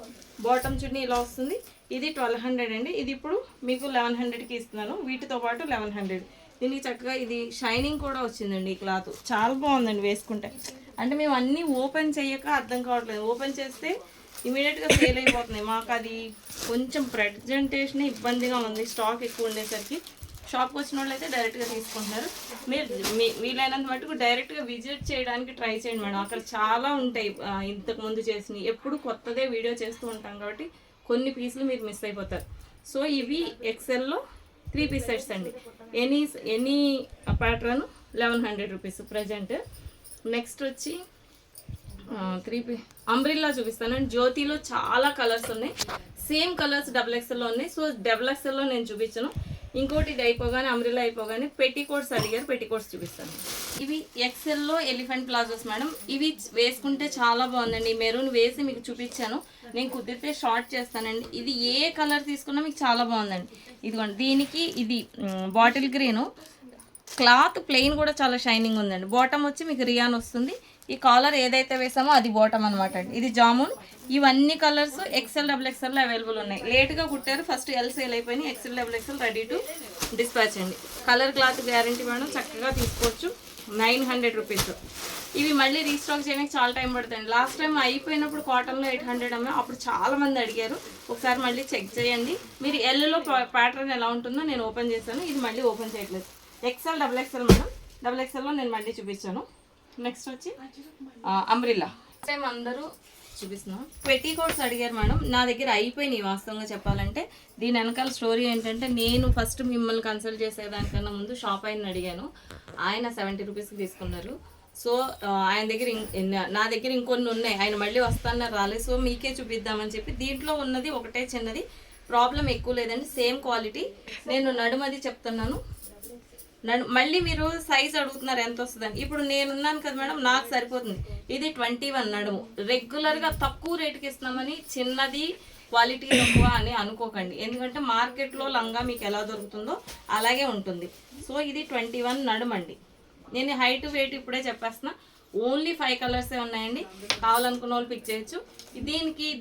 బాటమ్ చున్నీ ఇలా వస్తుంది. ఇది 1200 అండి. ఇది ఇప్పుడు మీకు 1100కి ఇస్తున్నాను, వీటితో పాటు 1100. దీనికి చక్కగా ఇది షైనింగ్ కూడా వచ్చిందండి. ఈ క్లాత్ చాలా బాగుందండి వేసుకుంటే. అంటే మేము అన్నీ ఓపెన్ చేయక అర్థం కావట్లేదు, ఓపెన్ చేస్తే ఇమీడియట్గా సేల్ అయిపోతున్నాయి. మాకు అది కొంచెం ప్రజెంటేషన్ ఇబ్బందిగా ఉంది, స్టాక్ ఎక్కువ ఉండేసరికి. షాప్కి వచ్చిన వాళ్ళు అయితే డైరెక్ట్గా తీసుకుంటున్నారు. మీరు వీలైనంత మటుకు డైరెక్ట్గా విజిట్ చేయడానికి ట్రై చేయండి మేడం. అక్కడ చాలా ఉంటాయి ఇంతకుముందు చేసినవి, ఎప్పుడు కొత్తదే వీడియో చేస్తూ ఉంటాం కాబట్టి కొన్ని పీసులు మీరు మిస్ అయిపోతారు. సో ఇవి ఎక్సెల్లో 3 పీస్ సెట్స్ అండి. Any pattern 1100 rupees present. Next వచ్చి 3 పీస్ అంబ్రిల్లా చూపిస్తానండి. జ్యోతిలో చాలా కలర్స్ ఉన్నాయి, సేమ్ కలర్స్ XXL ఉన్నాయి. సో XXL నేను చూపించను. ఇంకోటి ఇది అయిపోగానే, అంబ్రిల్లా అయిపోగానే పెట్టికోట్స్ అడిగారు, పెట్టికోట్స్ చూపిస్తాను. ఇవి ఎక్సెల్లో ఎలిఫెంట్ ప్లాజోస్ మేడం. ఇవి వేసుకుంటే చాలా బాగుందండి. మెరూన్ వేసి మీకు చూపించాను, నేను కుదిరితే షార్ట్ చేస్తానండి. ఇది ఏ కలర్ తీసుకున్నా మీకు చాలా బాగుందండి. ఇదిగోండి, దీనికి ఇది బాటిల్ గ్రీను, క్లాత్ ప్లెయిన్ కూడా చాలా షైనింగ్ ఉందండి. బాటమ్ వచ్చి మీకు రియాన్ వస్తుంది. ఈ కాలర్ ఏదైతే వేసామో అది బాటమ్ అనమాట అండి. ఇది జామున్. ఇవన్నీ కలర్స్ XL XXL అవైలబుల్ ఉన్నాయి. లేట్గా కుట్టారు, ఫస్ట్ ఎల్ సేల్ అయిపోయినాయి. XL XXL ready to dispatch అండి. కలర్ క్లాత్ గ్యారంటీ మేడం, చక్కగా తీసుకోవచ్చు. 900 రూపీస్. ఇవి మళ్ళీ రీస్టాక్ చేయడానికి చాలా టైం పడుతుంది. లాస్ట్ టైం అయిపోయినప్పుడు కాటన్లో 800 అమ్మే, అప్పుడు చాలా మంది అడిగారు. ఒకసారి మళ్ళీ చెక్ చేయండి. మీరు ఎల్లో ప్యాటర్న్ ఎలా ఉంటుందో నేను ఓపెన్ చేశాను, ఇది మళ్ళీ ఓపెన్ చేయట్లేదు. XL XXL మేడం, XXLలో నేను మళ్ళీ చూపించాను. నెక్స్ట్ వచ్చి అంబ్రిల్లా టైం అందరూ చూపిస్తున్నాం. పెట్టికోట్స్ అడిగారు మేడం, నా దగ్గర అయిపోయినాయి వాస్తవంగా చెప్పాలంటే. దీని వెనకాల స్టోరీ ఏంటంటే, నేను ఫస్ట్ మిమ్మల్ని కన్సల్ట్ చేసేదానికన్నా ముందు షాప్ ఆయన అడిగాను, ఆయన 70 రూపీస్కి తీసుకున్నారు. సో ఆయన దగ్గర నా దగ్గర ఇంకొన్ని ఉన్నాయి, ఆయన మళ్ళీ వస్తానన్నారు, రాలేదు. సో మీకే చూపిద్దామని చెప్పి దీంట్లో ఉన్నది ఒకటే చిన్నది, ప్రాబ్లం ఎక్కువ లేదండి, సేమ్ క్వాలిటీ. నేను నడుమది చెప్తున్నాను. మళ్ళీ మీరు సైజ్ అడుగుతున్నారు ఎంత వస్తుందని. ఇప్పుడు నేనున్నాను కదా మేడం, నాకు సరిపోతుంది. ఇది 21 నడుము. రెగ్యులర్గా తక్కువ రేటుకి ఇస్తున్నామని చిన్నది క్వాలిటీ తక్కువ అని అనుకోకండి, ఎందుకంటే మార్కెట్లో లంగా మీకు ఎలా దొరుకుతుందో అలాగే ఉంటుంది. సో ఇది 21 నడుము అండి. నేను హైట్ వెయిట్ ఇప్పుడే చెప్పేస్తున్నా. ఓన్లీ 5 కలర్సే ఉన్నాయండి, కావాలనుకున్న వాళ్ళు పిక్ చేయొచ్చు.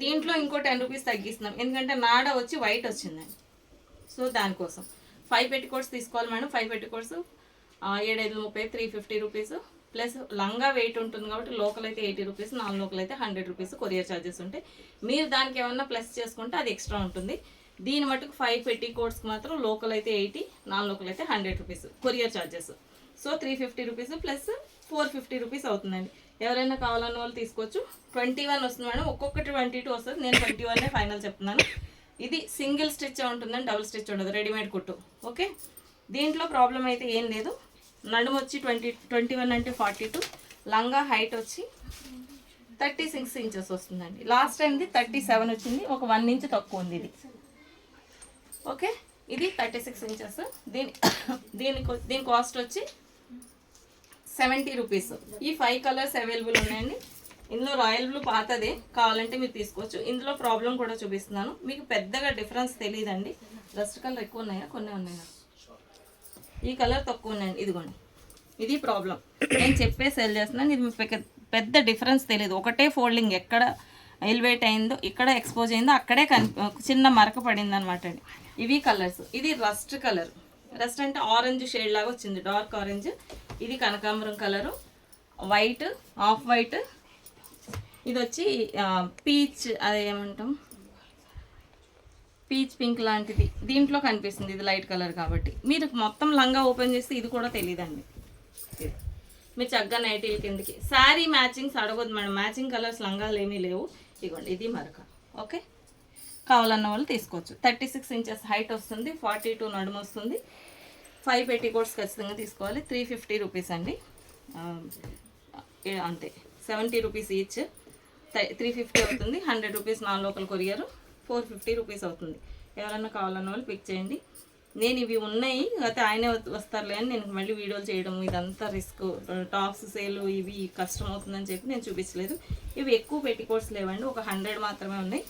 దీంట్లో ఇంకో 10 రూపీస్ తగ్గిస్తున్నాం, ఎందుకంటే నాడ వచ్చి వైట్ వచ్చిందండి. సో దానికోసం 5 పెట్టికోట్స్ తీసుకోవాలి మేడం. 5 petticoats 7×5 30, 350 rupees. ప్లస్ లంగా వెయిట్ ఉంటుంది కాబట్టి లోకల్ అయితే 80 రూపీస్, నాన్ లోకల్ అయితే 100 రూపీస్ కొరియర్ ఛార్జెస్ ఉంటాయి. మీరు దానికి ఏమన్నా ప్లస్ చేసుకుంటే అది ఎక్స్ట్రా ఉంటుంది. దీని మటుకు 5 పెట్టికోట్స్కి మాత్రం లోకల్ అయితే 80, నాన్ లోకల్ అయితే 100 rupees courier charges. So 350 rupees plus 450 rupees అవుతుందండి. ఎవరైనా కావాలన్న వాళ్ళు తీసుకోవచ్చు. 21 వస్తుంది మేడం, ఒక్కొక్కటి 22 వస్తుంది. నేను 21 ఫైనల్ చెప్తున్నాను. ఇది సింగిల్ స్టిచ్ ఉంటుందని, డబుల్ స్టిచ్ ఉండదు, రెడీమేడ్ కుట్టు. ఓకే, దీంట్లో ప్రాబ్లం అయితే ఏం లేదు. నడుము వచ్చి 21 అంటే 42, లంగా హైట్ వచ్చి 36 ఇంచెస్ వస్తుందండి. లాస్ట్ టైంది 37 వచ్చింది, ఒక 1 ఇంచ్ తక్కువ ఉంది ఇది. ఓకే, ఇది 36 ఇంచెస్. దీని కాస్ట్ వచ్చి 70 రూపీస్. ఈ 5 కలర్స్ అవైలబుల్ ఉన్నాయండి. ఇందులో రాయల్ బ్లూ పాతదే, కావాలంటే మీరు తీసుకోవచ్చు. ఇందులో ప్రాబ్లం కూడా చూపిస్తున్నాను, మీకు పెద్దగా డిఫరెన్స్ తెలియదండి. రస్ట్ కలర్ ఎక్కువ ఉన్నాయా, కొన్ని ఉన్నాయా, ఈ కలర్ తక్కువ ఉన్నాయండి. ఇదిగోండి, ఇది ప్రాబ్లం. నేను చెప్పే సెల్ చేస్తున్నాను, ఇది మీకు పెద్ద డిఫరెన్స్ తెలియదు. ఒకటే ఫోల్డింగ్, ఎక్కడ ఎలివేట్ అయిందో, ఇక్కడ ఎక్స్పోజ్ అయిందో అక్కడే చిన్న మరక పడింది అనమాట అండి. ఇవి కలర్స్. ఇది రస్ట్ కలర్, రస్ట్ అంటే ఆరెంజ్ షేడ్ లాగా వచ్చింది, డార్క్ ఆరెంజ్. ఇది కనకాంబరం కలరు, వైట్, ఆఫ్ వైట్. ఇది వచ్చి పీచ్, అదేమంటాం, పీచ్ పింక్ లాంటిది దీంట్లో కనిపిస్తుంది. ఇది లైట్ కలర్ కాబట్టి మీరు మొత్తం లంగా ఓపెన్ చేస్తే ఇది కూడా తెలియదండి. మీరు చక్కగా నైటీల కిందకి శారీ మ్యాచింగ్స్ అడగొద్దు మేడం, మ్యాచింగ్ కలర్స్ లంగాలు ఏమీ లేవు. ఇదిగోండి, ఇది మరక. ఓకే, కావాలన్న వాళ్ళు తీసుకోవచ్చు. 36 ఇంచెస్ హైట్ వస్తుంది, 42 నడుము వస్తుంది. 5 పెట్టికోట్స్ ఖచ్చితంగా తీసుకోవాలి. 350 రూపీస్ అండి, అంతే. 70 రూపీస్ ఈచ్, 350 అవుతుంది. 100 rupees non local courier, 450 rupees అవుతుంది. ఎవరన్నా కావాలన్న వాళ్ళు పిక్ చేయండి. నేను ఇవి ఉన్నాయి, అయితే ఆయనే వస్తారులే అని నేను మళ్ళీ వీడియోలు చేయడం ఇదంతా రిస్క్. టాప్స్ సేల్ ఇవి కష్టం అవుతుందని చెప్పి నేను చూపించలేదు. ఇవి ఎక్కువ పెట్టికోట్స్ లేవండి, ఒక 100 మాత్రమే ఉన్నాయి.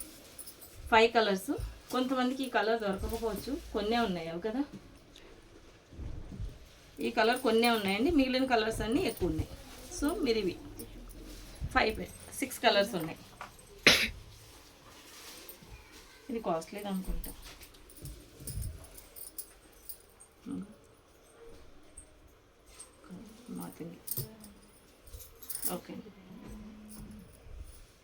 5 కలర్స్. కొంతమందికి ఈ కలర్ దొరకకపోవచ్చు, కొన్నే ఉన్నాయి అవి కదా. ఈ కలర్ కొన్నే ఉన్నాయండి, మిగిలిన కలర్స్ అన్నీ ఎక్కువ ఉన్నాయి. సో మీరు ఇవి 6 కలర్స్ ఉన్నాయి. ఇది కాస్ట్లీగా అనుకుంటా. ఓకే,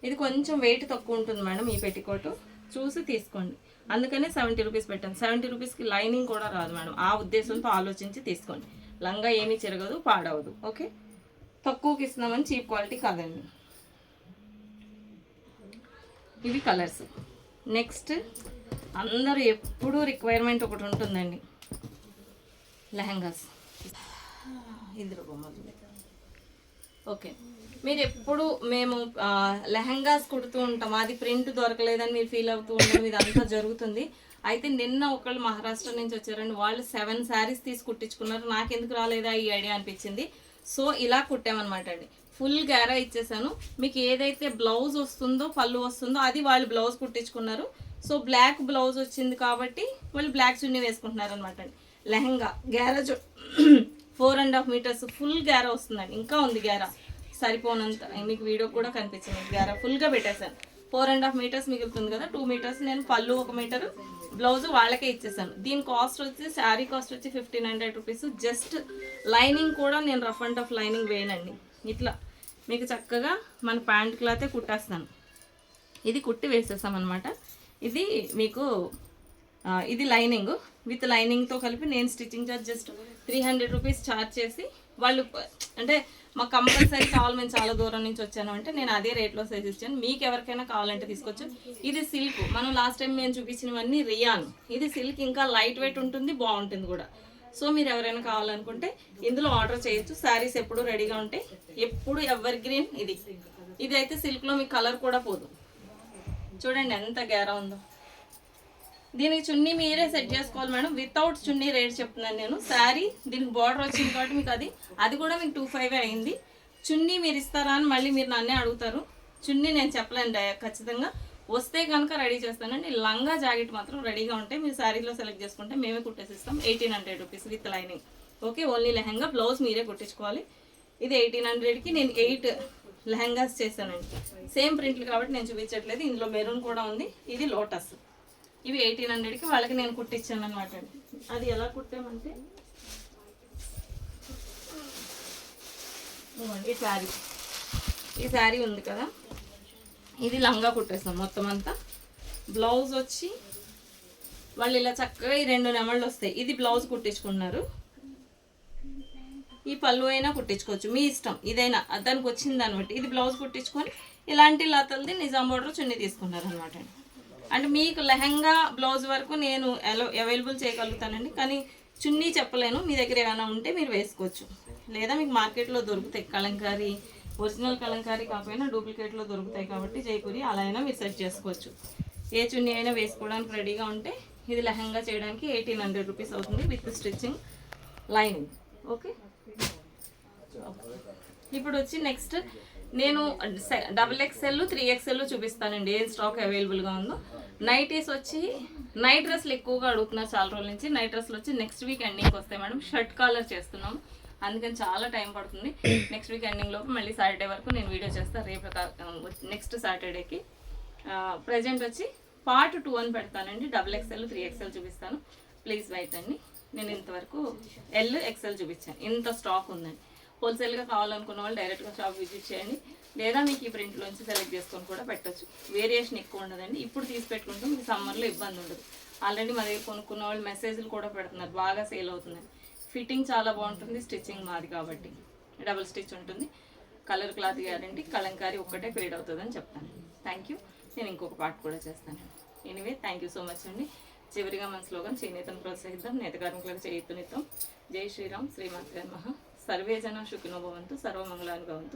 ఇది కొంచెం వెయిట్ తక్కువ ఉంటుంది మేడం ఈ పెట్టికోటు, చూసి తీసుకోండి. అందుకనే 70 రూపీస్ పెట్టాను. 70 రూపీస్కి లైనింగ్ కూడా రాదు మేడం, ఆ ఉద్దేశంతో ఆలోచించి తీసుకోండి. లంగా ఏమీ చిరగదు, పాడవదు. ఓకే, తక్కువకి ఇస్తున్నామని చీప్ క్వాలిటీ కాదండి. ఇవి కలర్స్. నెక్స్ట్ అందరూ ఎప్పుడూ రిక్వైర్మెంట్ ఒకటి ఉంటుందండి, లెహంగాస్. ఇద్దరు బొమ్మలు. ఓకే, మీరు ఎప్పుడు మేము లెహంగాస్ కుడుతూ ఉంటాం, అది ప్రింట్ దొరకలేదని మీరు ఫీల్ అవుతూ ఉండడం ఇదంతా జరుగుతుంది. అయితే నిన్న ఒకళ్ళు మహారాష్ట్ర నుంచి వచ్చారండి, వాళ్ళు 7 శారీస్ తీసి కుట్టించుకున్నారు. నాకెందుకు రాలేదా ఈ ఐడియా అనిపించింది. సో ఇలా కుట్టామన్నమాట అండి. ఫుల్ గ్యారా ఇచ్చేసాను. మీకు ఏదైతే బ్లౌజ్ వస్తుందో, పళ్ళు వస్తుందో అది వాళ్ళు బ్లౌజ్ కుట్టించుకున్నారు. సో బ్లాక్ బ్లౌజ్ వచ్చింది కాబట్టి వాళ్ళు బ్లాక్ చున్నీ వేసుకుంటున్నారు అనమాట అండి. లెహంగా గ్యారా 4.5 మీటర్స్ ఫుల్ గ్యారా వస్తుందండి. ఇంకా ఉంది గ్యారా సరిపోనంత, మీకు వీడియో కూడా కనిపించింది. గ్యారా ఫుల్గా పెట్టేశాను. 4.5 మీటర్స్ మిగులుతుంది కదా, 2 మీటర్స్ నేను పళ్ళు 1 మీటరు బ్లౌజ్ వాళ్ళకే ఇచ్చేసాను. దీని కాస్ట్ వచ్చి, శారీ కాస్ట్ వచ్చి 1500 రూపీస్. జస్ట్ లైనింగ్ కూడా నేను రఫ్ అండ్ టఫ్ లైనింగ్ వేయనండి, ఇట్లా మీకు చక్కగా మన ప్యాంట్ క్లాతే కుట్టేస్తాను. ఇది కుట్టి వేసేసామన్నమాట. ఇది మీకు ఇది లైనింగ్, విత్ లైనింగ్తో కలిపి నేను stitching charge just 300 rupees charge చేసి, వాళ్ళు అంటే మాకు కంపల్సరీ కావాలి, మేము చాలా దూరం నుంచి వచ్చాను అంటే నేను అదే రేట్లో సైజ్ ఇచ్చాను. మీకు ఎవరికైనా కావాలంటే తీసుకోవచ్చు. ఇది సిల్క్, మనం లాస్ట్ టైం మేము చూపించినవన్నీ రియాన్. ఇది సిల్క్, ఇంకా లైట్ వెయిట్ ఉంటుంది, బాగుంటుంది కూడా. సో మీరు ఎవరైనా కావాలనుకుంటే ఇందులో ఆర్డర్ చేయొచ్చు. శారీస్ ఎప్పుడు రెడీగా ఉంటాయి, ఎప్పుడు ఎవర్ గ్రీన్. ఇది అయితే సిల్క్లో మీకు కలర్ కూడా పోదు. చూడండి ఎంత గ్యారా ఉందో. దీనికి చున్నీ మీరే సెట్ చేసుకోవాలి మేడం, వితౌట్ చున్నీ రేట్ చెప్తున్నాను నేను. శారీ దీనికి బార్డర్ వచ్చింది కాబట్టి మీకు అది కూడా మీకు 25 అయింది. చున్నీ మీరు ఇస్తారా అని మళ్ళీ మీరు నన్నే అడుగుతారు. చున్నీ నేను చెప్పలేండి, ఖచ్చితంగా వస్తే కనుక రెడీ చేస్తానండి. లంగా జాకెట్ మాత్రం రెడీగా ఉంటాయి, మీరు శారీలో సెలెక్ట్ చేసుకుంటే మేమే కుట్టేసిస్తాం. 1800 rupees with lining. Okay, only lehenga, blouse మీరే కుట్టించుకోవాలి. ఇది 1800కి నేను 8 లెహంగాస్ చేశానండి. సేమ్ ప్రింట్లు కాబట్టి నేను చూపించట్లేదు. ఇందులో మెరూన్ కూడా ఉంది. ఇది లోటస్. ఇవి 1800కి వాళ్ళకి నేను కుట్టించాను అనమాట అండి. అది ఎలా కుట్టామంటే, ఈ శారీ ఉంది కదా, ఇది లంగా కుట్టేస్తాం మొత్తం అంతా. బ్లౌజ్ వచ్చి వాళ్ళు ఇలా చక్కగా ఈ 2 నెమళ్ళు వస్తాయి. ఇది బ్లౌజ్ కుట్టించుకున్నారు. ఈ పళ్ళు అయినా కుట్టించుకోవచ్చు, మీ ఇష్టం. ఇదైనా దానికి వచ్చింది దాన్ని బట్టి. ఇది బ్లౌజ్ కుట్టించుకొని ఇలాంటి లతలది నిజాం బోర్డర్ చున్నీ తీసుకున్నారు అనమాట అండి. అంటే మీకు లెహంగా బ్లౌజ్ వరకు నేను అవైలబుల్ చేయగలుగుతానండి, కానీ చున్నీ చెప్పలేను. మీ దగ్గర ఏమైనా ఉంటే మీరు వేసుకోవచ్చు, లేదా మీకు మార్కెట్లో దొరుకుతాయి కలంకారీ, ఒరిజినల్ కలంకారీ కాకపోయినా డూప్లికేట్లో దొరుకుతాయి కాబట్టి జైపూరి అలా అయినా మీరు సెట్ చేసుకోవచ్చు. ఏ చున్నీ అయినా వేసుకోవడానికి రెడీగా ఉంటే ఇది లెహంగా చేయడానికి 1800 రూపీస్ అవుతుంది విత్ స్టిచ్చింగ్ లైనింగ్. ఓకే, ఇప్పుడు వచ్చి నెక్స్ట్ నేను XXL 3XL చూపిస్తానండి, ఏం స్టాక్ అవైలబుల్గా ఉందో. నైటీస్ వచ్చి నైట్ డ్రెస్లు ఎక్కువగా అడుగుతున్నారు చాలా రోజుల నుంచి. నైట్ డ్రెస్లు వచ్చి నెక్స్ట్ వీక్ ఎండింగ్కి వస్తాయి మేడం. షర్ట్ కాలర్ చేస్తున్నాము, అందుకని చాలా టైం పడుతుంది. నెక్స్ట్ వీక్ ఎండింగ్ లోపు మళ్ళీ సాటర్డే వరకు నేను వీడియో చేస్తాను. రేపు నెక్స్ట్ సాటర్డేకి ప్రజెంట్ వచ్చి పార్ట్ 2 అని పెడతానండి. XXL 3XL చూపిస్తాను, ప్లీజ్ వెయిట్ అండి. నేను ఇంతవరకు XL చూపించాను, ఇంత స్టాక్ ఉందండి. హోల్సేల్గా కావాలనుకున్న వాళ్ళు డైరెక్ట్గా షాప్ విజిట్ చేయండి, లేదా మీకు ఈ ప్రింట్లోంచి సెలెక్ట్ చేసుకొని కూడా పెట్టచ్చు. వేరియేషన్ ఎక్కువ ఉండదండి. ఇప్పుడు తీసి పెట్టుకుంటే మీకు సమ్మర్లో ఇబ్బంది ఉండదు. ఆల్రెడీ మా దగ్గర కొనుక్కున్న వాళ్ళు మెసేజ్లు కూడా పెడుతున్నారు, బాగా సేల్ అవుతుందని. ఫిట్టింగ్ చాలా బాగుంటుంది, స్టిచ్చింగ్ మాది కాబట్టి డబుల్ స్టిచ్ ఉంటుంది. కలర్ క్లాత్ గ్యారంటీ, కలంకారీ ఒక్కటే ఫేడ్ అవుతుందని చెప్తాను. Thank you. నేను ఇంకొక పార్ట్ కూడా చేస్తాను. Anyway thank you so much అండి. చివరిగా మన స్లోగన్, చేనేతను ప్రోత్సహిద్దాం, నేత కార్మికులకు చేయూతనిద్దాం. జై శ్రీరామ్, శ్రీమాత్రే నమః. సర్వే జన సుఖినో భవంతు, సర్వమంగళాని భవంతు.